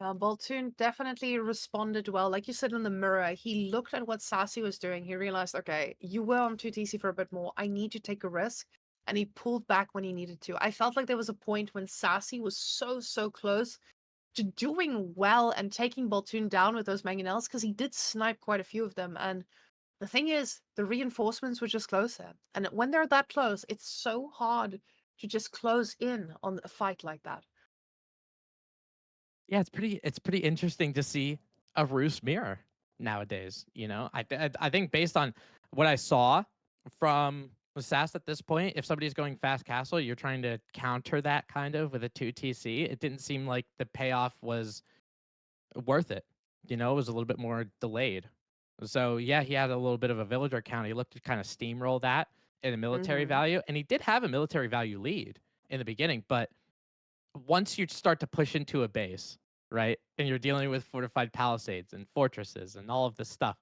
Baltoon definitely responded well. Like you said in the mirror, he looked at what Sassy was doing. He realized, okay, you were on 2TC for a bit more. I need to take a risk. And he pulled back when he needed to. I felt like there was a point when Sassy was so close to doing well and taking Baltoon down with those mangonels because he did snipe quite a few of them. And the thing is, the reinforcements were just closer. And when they're that close, it's so hard to just close in on a fight like that. Yeah, it's pretty interesting to see a Roos mirror nowadays. You know, I think based on what I saw from the SAS at this point, if somebody's going fast castle, you're trying to counter that kind of with a 2TC. It didn't seem like the payoff was worth it. You know, it was a little bit more delayed. So yeah, he had a little bit of a villager count. He looked to kind of steamroll that in a military Hmm. value, and he did have a military value lead in the beginning, but once you start to push into a base, right, and you're dealing with fortified palisades and fortresses and all of this stuff,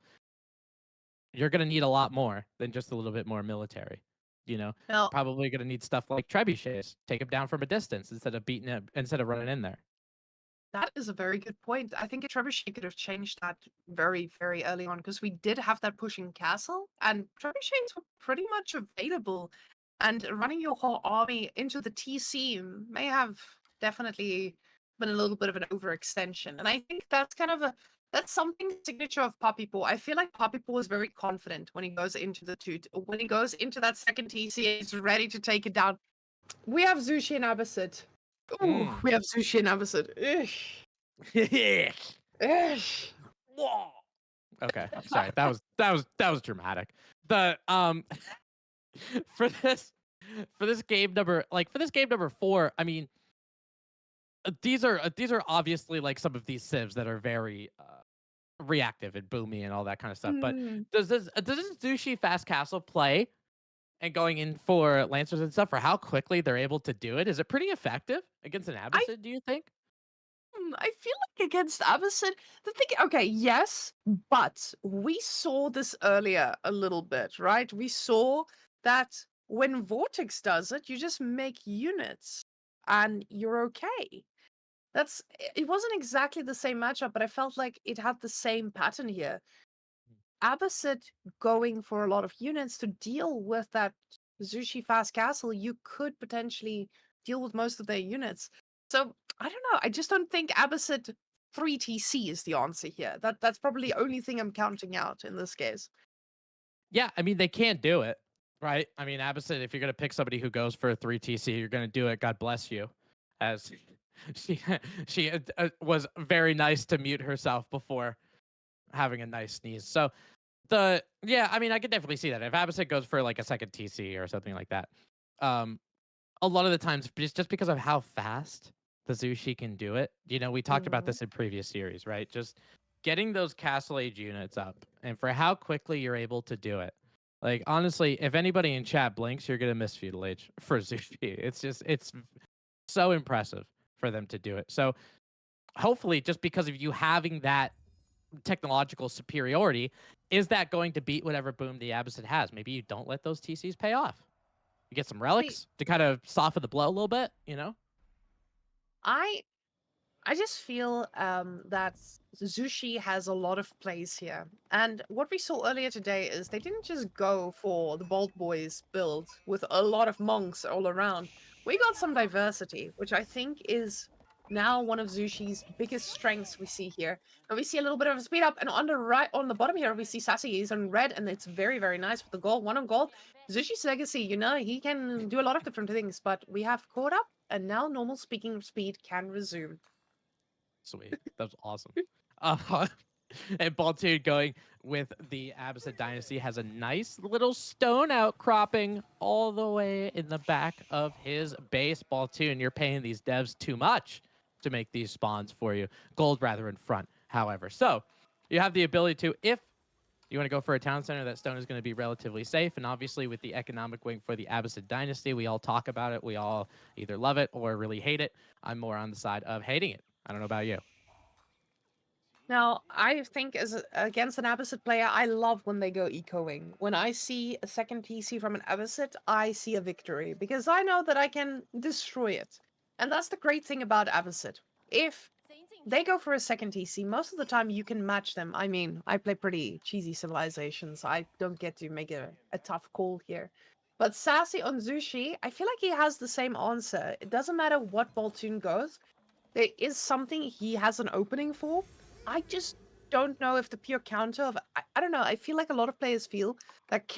you're going to need a lot more than just a little bit more military. You know, Now, probably going to need stuff like trebuchets, take them down from a distance instead of running in there. that is a very good point. I think a trebuchet could have changed that very early on because we did have that pushing castle, and trebuchets were pretty much available. And running your whole army into the TC may have definitely been a little bit of an overextension. And I think that's something signature of Puppypaw. I feel like Puppypaw is very confident when he goes into when he goes into that second TC, he's ready to take it down. We have Zushi and Abbasid. Ooh, Mm. we have Zushi and Abbasid. Ugh. Whoa. Okay, sorry. That was dramatic. The for this for this game number 4, I mean, these are obviously like some of these civs that are very reactive and boomy and all that kind of stuff. But Mm. does this Zushi fast castle play and going in for lancers and stuff for how quickly they're able to do it? Is it pretty effective against an I Abbasid, do you think? I feel like against Abbasid, the thing. Okay, yes, but we saw this earlier a little bit, right? We saw that when Vortex does it, you just make units and you're okay. It wasn't exactly the same matchup, but I felt like it had the same pattern here. Abbasid going for a lot of units to deal with that Zushi fast castle, you could potentially deal with most of their units. So I don't know. I just don't think Abbasid 3TC is the answer here. That's probably the only thing I'm counting out in this case. Yeah, I mean they can't do it, right? I mean, Abbasid, if you're gonna pick somebody who goes for a 3TC, you're gonna do it. God bless you. As she she was very nice to mute herself before having a nice sneeze. So yeah, I mean, I could definitely see that if Abbasid goes for like a second TC or something like that. Um, a lot of the times, just because of how fast the Zushi can do it. You know, we talked about Mhm. this in previous series, right? Just getting those Castle Age units up, and for how quickly you're able to do it. Like honestly, if anybody in chat blinks, you're gonna miss Feudal Age for Zushi. It's so impressive for them to do it. So hopefully, just because of you having that technological superiority, is that going to beat whatever boom the Abbasid has? Maybe you don't let those TCs pay off. You get some See, relics to kind of soften the blow a little bit, you know? I I just feel that Zushi has a lot of plays here. And what we saw earlier today is they didn't just go for the Bold Boys build with a lot of monks all around. We got some diversity, which I think is now one of Zushi's biggest strengths we see here. And we see a little bit of a speed up. And on the right, on the bottom here, we see Sassy is on red, and it's very nice with the gold. One on gold. Zushi's legacy, he can do a lot of different things, but we have caught up, and now normal speaking speed can resume. Sweet. That was awesome. Uh, and Baltoon going with the Abbasid dynasty has a nice little stone outcropping all the way in the back of his base. Baltoon, you're paying these devs too much to make these spawns for you. Gold rather in front, however. So you have the ability to, if you want to go for a town center, that stone is going to be relatively safe. And obviously, with the economic wing for the Abbasid dynasty, we all talk about it. We all either love it or really hate it. I'm more on the side of hating it. I don't know about you. Now, I think against an opposite player, I love when they go ecoing. When I see a second TC from an opposite, I see a victory because I know that I can destroy it. And that's the great thing about opposite. If they go for a second TC, most of the time you can match them. I mean, I play pretty cheesy civilizations. So I don't get to make a tough call here. But Sassy on Zushi, I feel like he has the same answer. It doesn't matter what Boltoon goes, there is something he has an opening for. I just don't know if the pure counter of I don't know. I feel like a lot of players feel that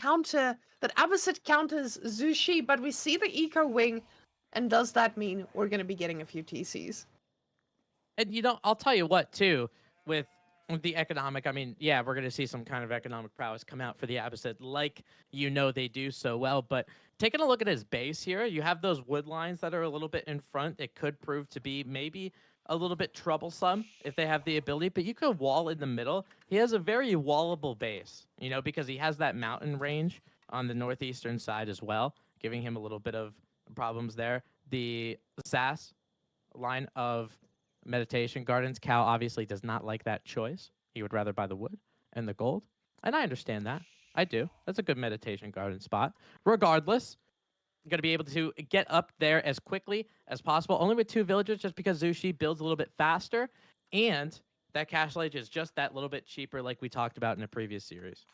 opposite counters Zushi, but we see the eco wing, and does that mean we're gonna be getting a few TCs? And I'll tell you what too, with the economic, I mean, yeah, we're gonna see some kind of economic prowess come out for the opposite, like they do so well. But taking a look at his base here, you have those wood lines that are a little bit in front. It could prove to be maybe a little bit troublesome if they have the ability, but you could wall in the middle. He has a very wallable base, because he has that mountain range on the northeastern side as well, giving him a little bit of problems there. The SAS line of meditation gardens, Cal obviously does not like that choice. He would rather buy the wood and the gold. And I understand that. I do. That's a good meditation garden spot. Regardless, you're going to be able to get up there as quickly as possible, only with 2 villagers, just because Zushi builds a little bit faster. And that castle age is just that little bit cheaper, like we talked about in a previous series.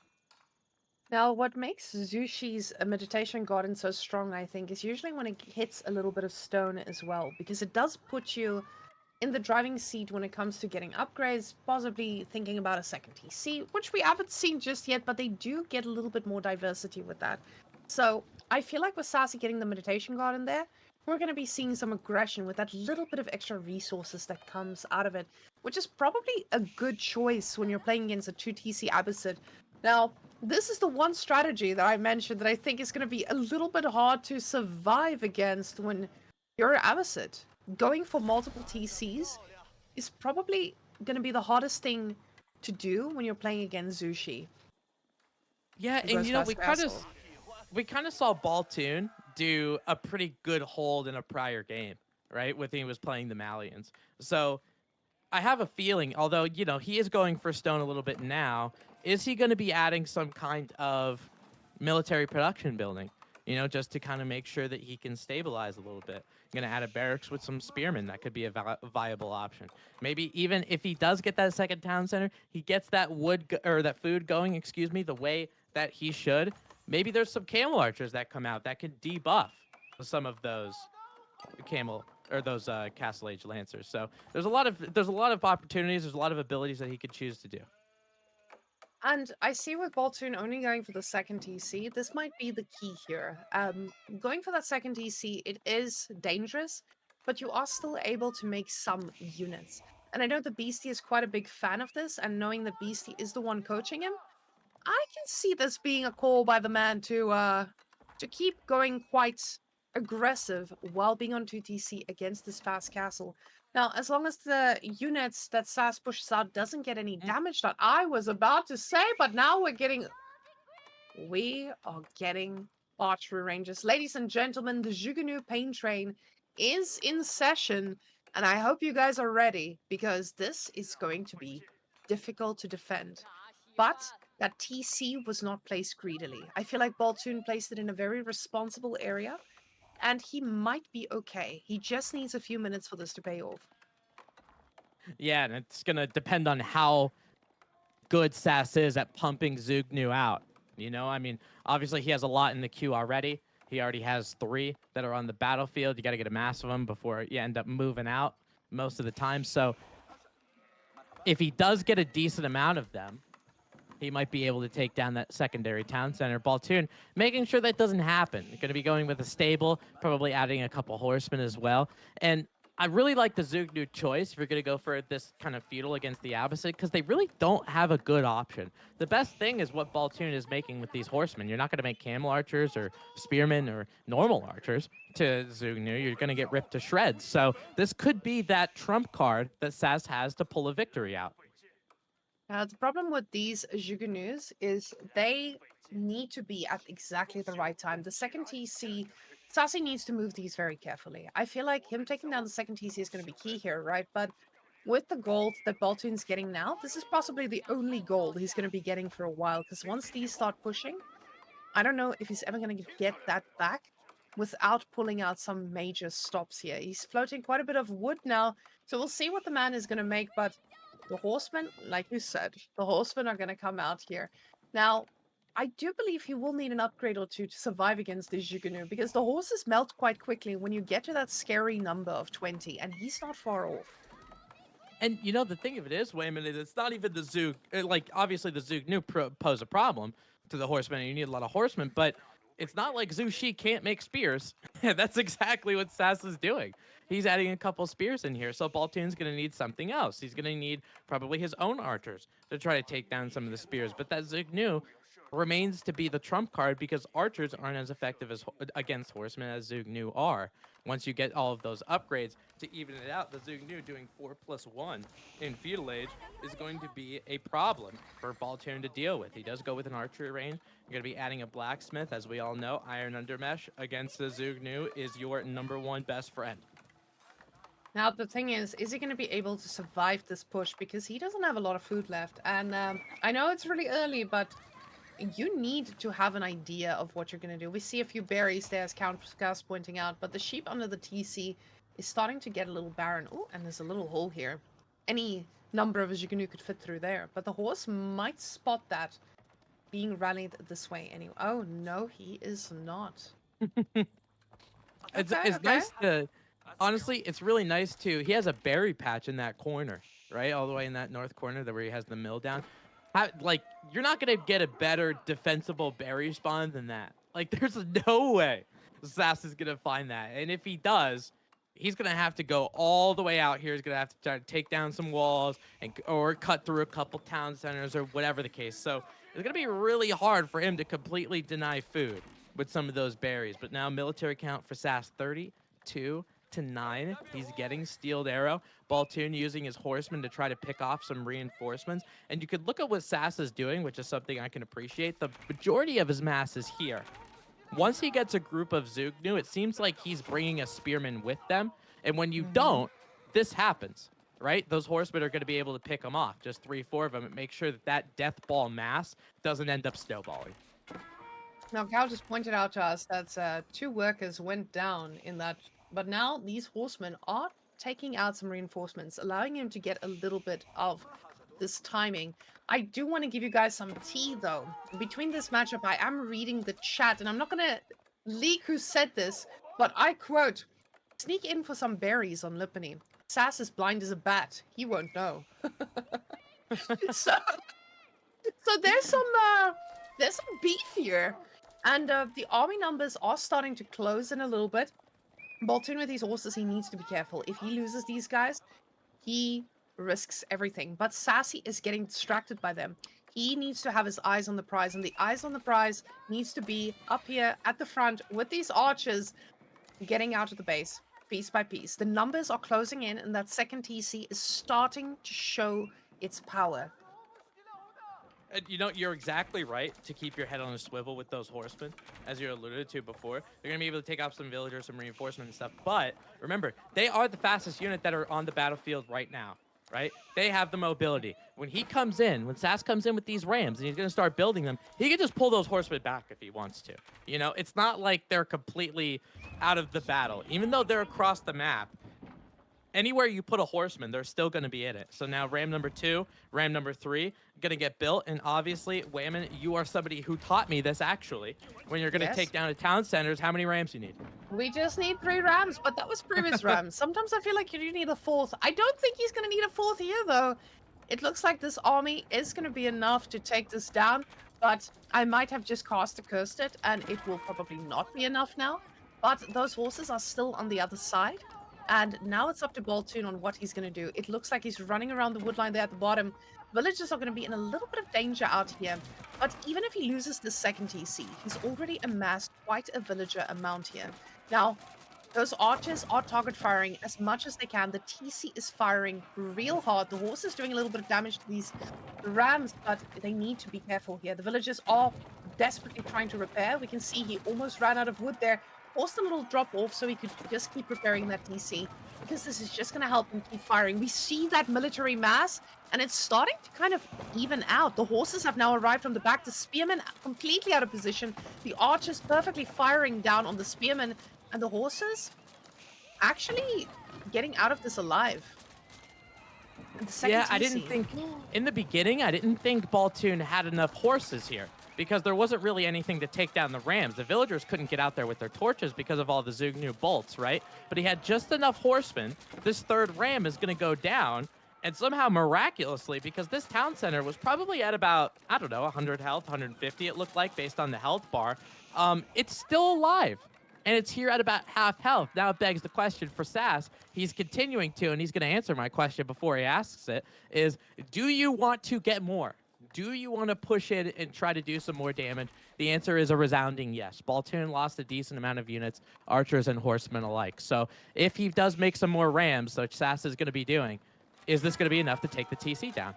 Now, what makes Zushi's meditation garden so strong, I think, is usually when it hits a little bit of stone as well, because it does put you in the driving seat when it comes to getting upgrades, possibly thinking about a second TC, which we haven't seen just yet, but they do get a little bit more diversity with that. So I feel like with Sassy getting the meditation garden there, we're going to be seeing some aggression with that little bit of extra resources that comes out of it, which is probably a good choice when you're playing against a 2 TC opposite. Now, this is the one strategy that I mentioned that I think is going to be a little bit hard to survive against when you're opposite. Going for multiple TCs is probably going to be the hardest thing to do when you're playing against Zushi. Yeah, Who and goes fast castle. we kind of saw Baltoon do a pretty good hold in a prior game, right? When he was playing the Malians. So I have a feeling, although, he is going for stone a little bit now, is he going to be adding some kind of military production building, just to kind of make sure that he can stabilize a little bit? Going to add a barracks with some spearmen. That could be a viable option. Maybe even if he does get that second town center, he gets that or that food going, excuse me, the way that he should. Maybe there's some camel archers that come out that can debuff some of those camel or those castle age lancers. So there's a lot of opportunities. There's a lot of abilities that he could choose to do. And I see with Boltoon only going for the second TC, this might be the key here. Going for that second TC, it is dangerous, but you are still able to make some units. And I know the Beastie is quite a big fan of this, and knowing that Beastie is the one coaching him, I can see this being a call by the man to keep going quite aggressive while being on 2TC against this fast castle. Now, as long as the units that SAS pushes out doesn't get any damage done, I was about to say, but now we are getting archery ranges. Ladies and gentlemen, the Jugunu Pain Train is in session, and I hope you guys are ready because this is going to be difficult to defend. But that TC was not placed greedily. I feel like Baltoon placed it in a very responsible area, and he might be okay. He just needs a few minutes for this to pay off. Yeah, and it's gonna depend on how good Sass is at pumping Zugnu out. I mean, obviously he has a lot in the queue already. He already has 3 that are on the battlefield. You got to get a mass of them before you end up moving out most of the time. So if he does get a decent amount of them, he might be able to take down that secondary town center. Baltoon, making sure that doesn't happen. You're going to be going with a stable, probably adding a couple horsemen as well. And I really like the Zugnu choice if you're going to go for this kind of feudal against the opposite, because they really don't have a good option. The best thing is what Baltoon is making with these horsemen. You're not going to make camel archers or spearmen or normal archers to Zugnu. You're going to get ripped to shreds. So this could be that trump card that Saz has to pull a victory out. The problem with these Jugunus is they need to be at exactly the right time. The second TC, Sassy needs to move these very carefully. I feel like him taking down the second TC is going to be key here, right? But with the gold that Baltoon's getting now, this is possibly the only gold he's going to be getting for a while. Because once these start pushing, I don't know if he's ever going to get that back without pulling out some major stops here. He's floating quite a bit of wood now, so we'll see what the man is going to make. But the horsemen, like you said, the horsemen are going to come out here. Now, I do believe he will need an upgrade or two to survive against the Jugunu because the horses melt quite quickly when you get to that scary number of 20, and he's not far off. And you know the thing of it is, Wayman, is it's not even the Zoog. Like obviously the Zoog New pose a problem to the horsemen, and you need a lot of horsemen. But it's not like Zhu Shi can't make spears. That's exactly what Sass is doing. He's adding a couple spears in here, so Baltoon's gonna need something else. He's gonna need probably his own archers to try to take down some of the spears. But that Zoog New remains to be the trump card because archers aren't as effective as against horsemen as Zoog New are. Once you get all of those upgrades to even it out, the Zoog New doing 4+1 in feudal age is going to be a problem for Baltoon to deal with. He does go with an archery range. You're going to be adding a blacksmith, as we all know. Iron Undermesh against the Zoog New is your #1 best friend. Now, the thing is he going to be able to survive this push? Because he doesn't have a lot of food left. And I know it's really early, but you need to have an idea of what you're going to do. We see a few berries there, as Count Gas pointing out, but the sheep under the TC is starting to get a little barren. Oh, and there's a little hole here. Any number of Jigunu could fit through there, but the horse might spot that being rallied this way anyway. Oh, no, he is not. It's nice to, honestly, it's really nice too. He has a berry patch in that corner, right? All the way in that north corner where he has the mill down. Like, you're not going to get a better defensible berry spawn than that. Like, there's no way Sass is going to find that. And if he does, he's going to have to go all the way out here. He's going to have to try to take down some walls or cut through a couple town centers or whatever the case. So it's going to be really hard for him to completely deny food with some of those berries. But now military count for Sass 32 to 9. He's getting Steeled Arrow. Baltoon using his horsemen to try to pick off some reinforcements. And you could look at what Sass is doing, which is something I can appreciate. The majority of his mass is here. Once he gets a group of Zugnu, it seems like he's bringing a spearman with them. And when you don't, this happens, right? Those horsemen are going to be able to pick them off, just 3, 4 of them, and make sure that that death ball mass doesn't end up snowballing. Now, Cal just pointed out to us that 2 workers went down in that, but now these horsemen are taking out some reinforcements, allowing him to get a little bit of this timing. I do want to give you guys some tea, though. Between this matchup, I am reading the chat, and I'm not going to leak who said this, but I quote, "Sneak in for some berries on Lipany. Sass is blind as a bat. He won't know." so there's some beef here. And the army numbers are starting to close in a little bit. Baltoon with these horses, he needs to be careful. If he loses these guys, he risks everything. But Sassy is getting distracted by them. He needs to have his eyes on the prize, and the eyes on the prize needs to be up here at the front with these archers getting out of the base, piece by piece. The numbers are closing in, and that second TC is starting to show its power. You know, you're exactly right to keep your head on a swivel with those horsemen, as you alluded to before. They're going to be able to take off some villagers, some reinforcement and stuff. But remember, they are the fastest unit that are on the battlefield right now, right? They have the mobility. When he comes in, when Sass comes in with these rams and he's going to start building them, he can just pull those horsemen back if he wants to. You know, it's not like they're completely out of the battle. Even though they're across the map, anywhere you put a horseman, they're still going to be in it. So now ram number 2, ram number 3, going to get built. And obviously, Whamen, you are somebody who taught me this actually. When you're going to take down a town centers, how many rams you need? We just need 3 rams, but that was previous rams. Sometimes I feel like you do need a 4th. I don't think he's going to need a 4th here, though. It looks like this army is going to be enough to take this down, but I might have just cursed it, and it will probably not be enough now. But those horses are still on the other side. And now it's up to Baltoon on what he's going to do. It looks like he's running around the woodline there at the bottom. Villagers are going to be in a little bit of danger out here. But even if he loses the second TC, he's already amassed quite a villager amount here. Now, those archers are target firing as much as they can. The TC is firing real hard. The horse is doing a little bit of damage to these rams, but they need to be careful here. The villagers are desperately trying to repair. We can see he almost ran out of wood there. Forced a little drop off so he could just keep repairing that TC. because this is just going to help them keep firing. We see that military mass, and it's starting to kind of even out. The horses have now arrived from the back. The spearmen completely out of position. The archers perfectly firing down on the spearmen, and the horses actually getting out of this alive. And the second Yeah, I didn't TC. think in the beginning, I didn't think Baltoon had enough horses here because there wasn't really anything to take down the rams. The villagers couldn't get out there with their torches because of all the Zugnu bolts, right? But he had just enough horsemen. This third ram is going to go down, and somehow miraculously, because this town center was probably at about, I don't know, 100 health, 150 it looked like based on the health bar, it's still alive. And it's here at about half health. Now it begs the question for Sass. He's continuing to, and he's going to answer my question before he asks it, is do you want to get more? Do you want to push it and try to do some more damage? The answer is a resounding yes. Baltoon lost a decent amount of units, archers and horsemen alike. So if he does make some more rams, which Sass is going to be doing, is this going to be enough to take the TC down?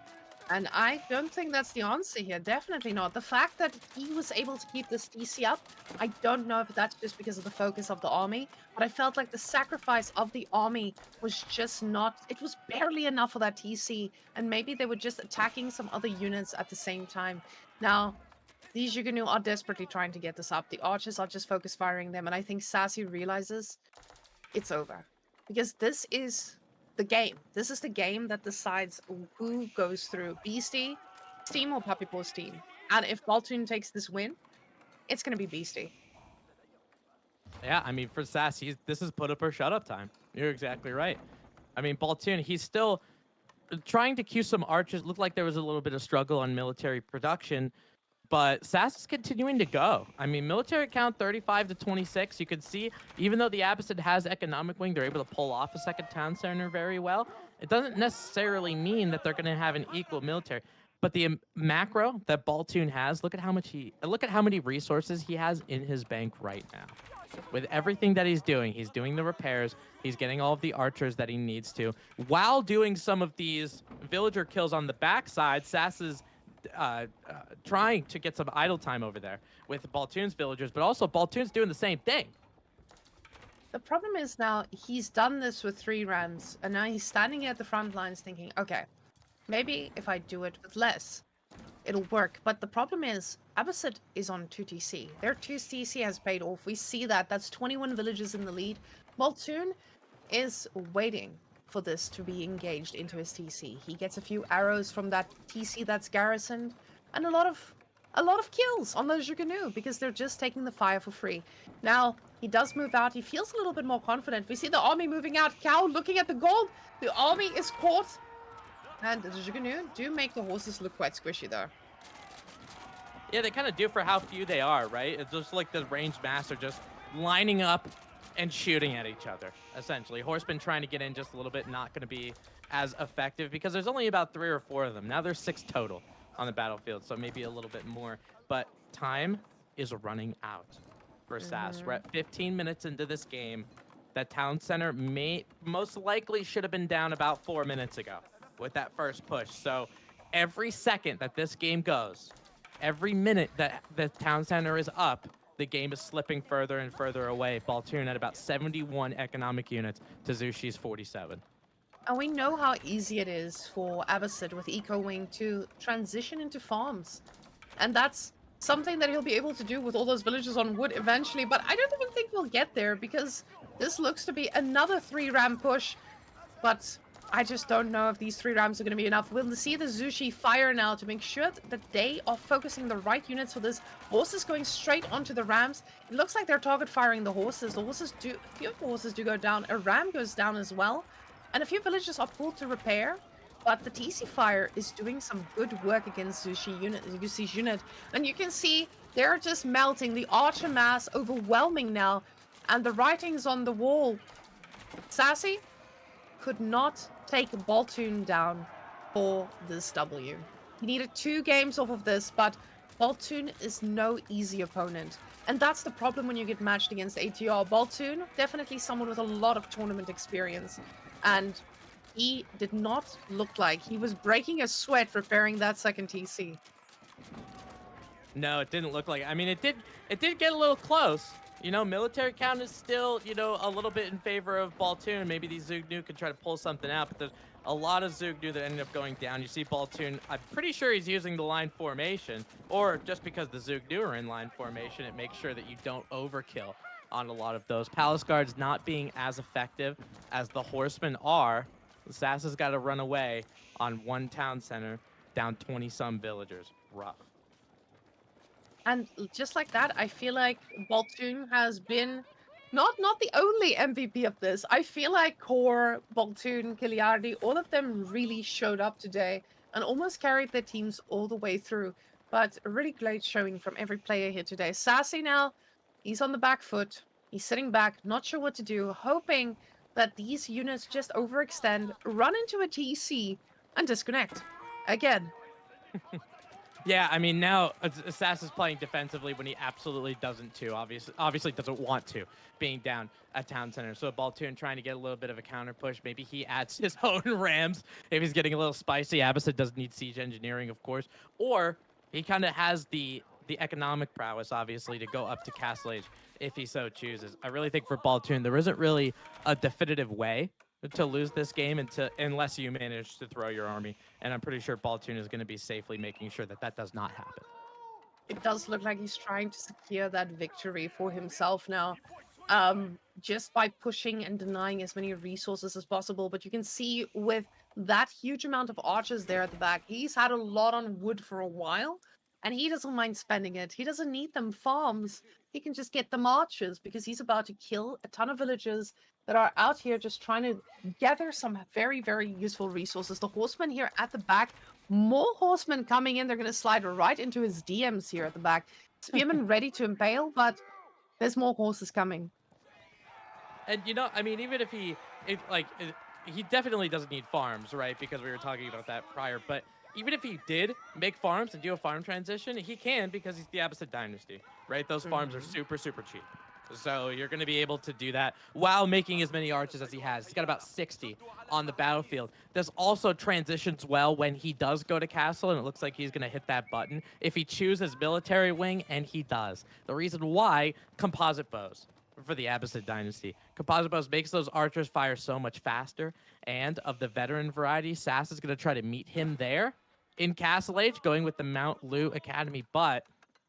And I don't think that's the answer here. Definitely not. The fact that he was able to keep this DC up, I don't know if that's just because of the focus of the army, but I felt like the sacrifice of the army was just not, it was barely enough for that TC, and maybe they were just attacking some other units at the same time. Now, these Yuganu are desperately trying to get this up. The archers are just focus firing them, and I think Sassy realizes it's over. Because this is the game. This is the game that decides who goes through Beastyqt's team or Puppypaw's team. And if Baltoon takes this win, it's going to be Beastyqt. Yeah, I mean, for Sass, this is put up or shut up time. You're exactly right. I mean, Baltoon, he's still trying to cue some archers. Looked like there was a little bit of struggle on military production, but Sass is continuing to go. I mean, military count 35 to 26. You can see, even though the Abbasid has economic wing, they're able to pull off a second town center very well. It doesn't necessarily mean that they're going to have an equal military. But the macro that Baltoon has, look at how many resources he has in his bank right now. With everything that he's doing the repairs, he's getting all of the archers that he needs to, while doing some of these villager kills on the backside. Sass is trying to get some idle time over there with Baltoon's villagers, but also Baltoon's doing the same thing. The problem is now he's done this with 3 rams, and now he's standing at the front lines thinking, okay, maybe if I do it with less, it'll work. But the problem is, Abbasid is on 2 TC. Their 2 TC has paid off. We see that. That's 21 villages in the lead. Baltoon is waiting for this to be engaged into his TC. He gets a few arrows from that TC that's garrisoned, and a lot of kills on those Yuganu because they're just taking the fire for free. Now, he does move out. He feels a little bit more confident. We see the army moving out. Cow looking at the gold. The army is caught. And the Yuganu do make the horses look quite squishy, though. Yeah, they kind of do for how few they are, right? It's just like the ranged mass are just lining up and shooting at each other, essentially. Horsemen trying to get in just a little bit, not going to be as effective because there's only about 3 or 4 of them. Now there's 6 total on the battlefield, so maybe a little bit more. But time is running out for Sass. We're at 15 minutes into this game. That town center most likely should have been down about 4 minutes ago with that first push. So every second that this game goes, every minute that the town center is up, the game is slipping further and further away. Baltoon at about 71 economic units to Zushi's 47. And we know how easy it is for Abbasid with Eco Wing to transition into farms. And that's something that he'll be able to do with all those villages on wood eventually. But I don't even think we'll get there because this looks to be another 3 ram push. But I just don't know if these 3 rams are going to be enough. We'll see the Zushi fire now to make sure that they are focusing the right units for this. Horses going straight onto the rams. It looks like they're target firing the horses. A few of the horses do go down. A ram goes down as well. And a few villages are pulled to repair. But the TC fire is doing some good work against Zushi's unit. And you can see they're just melting. The archer mass overwhelming now. And the writings on the wall. Sassy could not take Baltoon down for this W. He needed 2 games off of this, but Baltoon is no easy opponent. And that's the problem when you get matched against ATR. Baltoon, definitely someone with a lot of tournament experience. And he did not look like he was breaking a sweat repairing that second TC. No, it didn't look like it. I mean, it did get a little close. You know, military count is still, you know, a little bit in favor of Baltoon. Maybe these Zugnu can try to pull something out, but there's a lot of Zugnu that ended up going down. You see Baltoon, I'm pretty sure he's using the line formation, or just because the Zugnu are in line formation, it makes sure that you don't overkill on a lot of those. Palace Guards not being as effective as the Horsemen are. Sass has got to run away on one town center, down 20 some villagers. Rough. And just like that, I feel like Baltoon has been not the only MVP of this. I feel like Core, Baltoon, Kiliardi, all of them really showed up today and almost carried their teams all the way through. But a really great showing from every player here today. Sassy now, he's on the back foot. He's sitting back, not sure what to do, hoping that these units just overextend, run into a TC, and disconnect. Again, Yeah, I mean now Sass is playing defensively when he absolutely doesn't to. Obviously doesn't want to, being down at town center. So Baltoon trying to get a little bit of a counter push. Maybe he adds his own rams if he's getting a little spicy. Abbasid doesn't need siege engineering, of course, or he kind of has the economic prowess, obviously, to go up to Castle Age if he so chooses. I really think for Baltoon there isn't really a definitive way to lose this game unless you manage to throw your army. And I'm pretty sure Baltoon is going to be safely making sure that that does not happen. it does look like he's trying to secure that victory for himself now, just by pushing and denying as many resources as possible. But you can see with that huge amount of archers there at the back, he's had a lot on wood for a while, and he doesn't mind spending it. He doesn't need them farms. He can just get them archers because he's about to kill a ton of villagers that are out here just trying to gather some very, very useful resources. The horsemen here at the back, more horsemen coming in. They're going to slide right into his DMs here at the back. Spearman ready to impale, but there's more horses coming. And you know, I mean, even if he definitely doesn't need farms, right? Because we were talking about that prior. But even if he did make farms and do a farm transition, he can because he's the Abbasid dynasty, right? Those farms are super, super cheap. So you're going to be able to do that while making as many arches as he has. He's got about 60 on the battlefield. This also transitions well when he does go to castle, and it looks like he's going to hit that button. If he chooses military wing, and he does. The reason why, composite bows for the Abbasid dynasty. Composite bows makes those archers fire so much faster, and of the veteran variety, Sass is going to try to meet him there in Castle Age, going with the Mount Lu Academy, but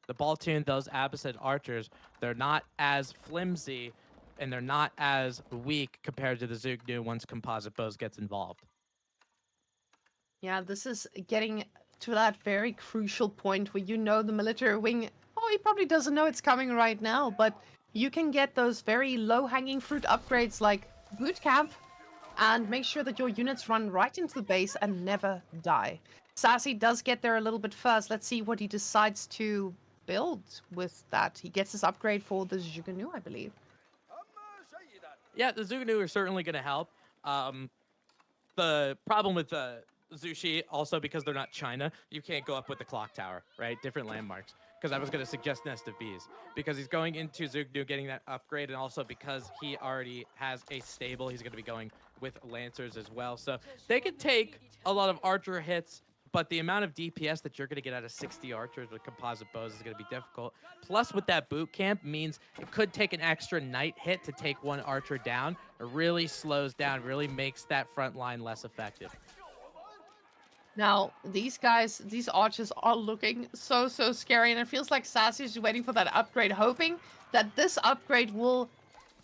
the Baltoon, those Abbasid archers, they're not as flimsy and they're not as weak compared to the Zugnu once composite bows gets involved. Yeah, this is getting to that very crucial point where you know the military wing. Oh, he probably doesn't know it's coming right now, but you can get those very low-hanging fruit upgrades like boot camp and make sure that your units run right into the base and never die. Sassy does get there a little bit first. Let's see what he decides to build with that. He gets his upgrade for the Juganu, I believe. Yeah, the Zugnu are certainly going to help. The problem with Zushi, also because they're not China, you can't go up with the clock tower, right? Different landmarks. Because I was going to suggest Nest of Bees. Because he's going into Zugnu getting that upgrade, and also because he already has a stable, he's going to be going with Lancers as well. So they could take a lot of archer hits, but the amount of DPS that you're going to get out of 60 archers with composite bows is going to be difficult. Plus, with that boot camp, means it could take an extra knight hit to take one archer down. It really slows down, really makes that front line less effective. Now, these guys, these archers are looking so, so scary, and it feels like Sassy's just waiting for that upgrade, hoping that this upgrade will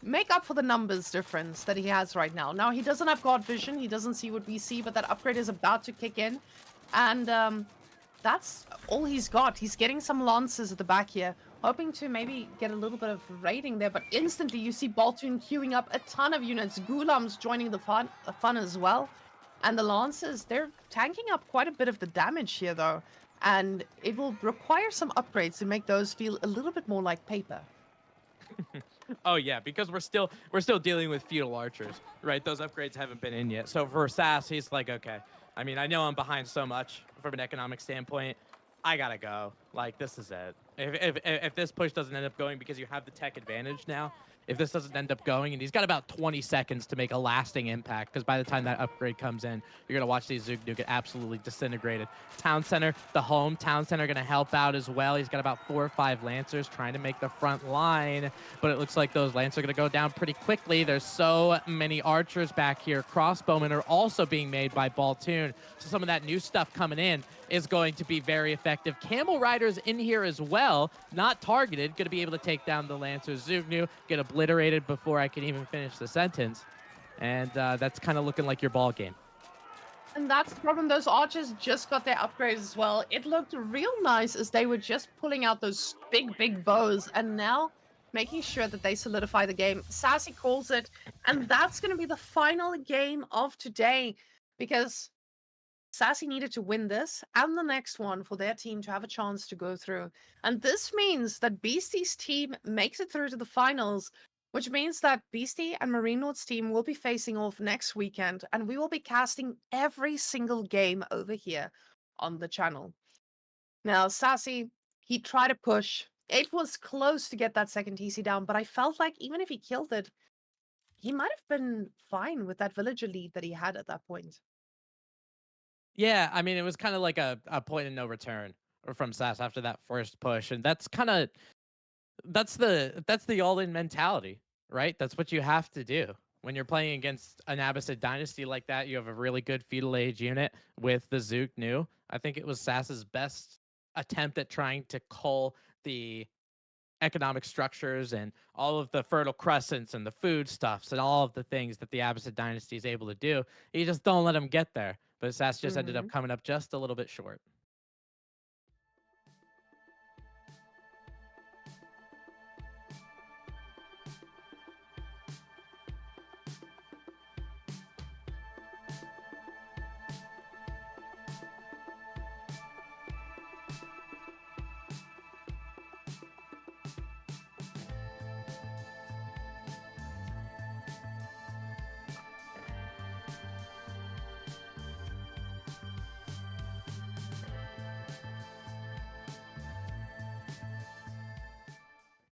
make up for the numbers difference that he has right now. Now, he doesn't have God Vision, he doesn't see what we see, but that upgrade is about to kick in, and that's all he's got. He's getting some lances at the back here, hoping to maybe get a little bit of raiding there, but instantly you see Baltoon queuing up a ton of units, Gulams joining the fun as well. And the Lancers, they're tanking up quite a bit of the damage here, though. And it will require some upgrades to make those feel a little bit more like paper. Oh yeah, because we're still dealing with feudal archers, right? Those upgrades haven't been in yet. So for Sass, he's like, okay. I mean, I know I'm behind so much from an economic standpoint. I gotta go. Like, this is it. If this push doesn't end up going because you have the tech advantage now, if this doesn't end up going. And he's got about 20 seconds to make a lasting impact, because by the time that upgrade comes in, you're going to watch these Zugnu get absolutely disintegrated. Town Center, the home Town Center, going to help out as well. He's got about 4 or 5 Lancers trying to make the front line, but it looks like those Lancers are going to go down pretty quickly. There's so many archers back here. Crossbowmen are also being made by Baltoon, so some of that new stuff coming in is going to be very effective. Camel Riders in here as well, not targeted, going to be able to take down the Lancers. Zugnu get obliterated before I can even finish the sentence, and that's kind of looking like your ball game. And that's the problem. Those archers just got their upgrades as well. It looked real nice as they were just pulling out those big bows and now making sure that they solidify the game. Sassy calls it, and that's going to be the final game of today because Sassy needed to win this and the next one for their team to have a chance to go through. And this means that Beastie's team makes it through to the finals, which means that Beastie and MarineLord's team will be facing off next weekend, and we will be casting every single game over here on the channel. Now, Sassy, he tried to push. It was close to get that second TC down, but I felt like even if he killed it, he might have been fine with that villager lead that he had at that point. Yeah, I mean, it was kind of like a point of no return from Sass after that first push, and that's kind of that's the all-in mentality, right? That's what you have to do when you're playing against an Abbasid dynasty like that. You have a really good feudal age unit with the Zook new. I think it was Sass's best attempt at trying to cull the economic structures and all of the fertile crescents and the foodstuffs and all of the things that the Abbasid dynasty is able to do. You just don't let them get there. But Sass just ended up Mhm. coming up just a little bit short.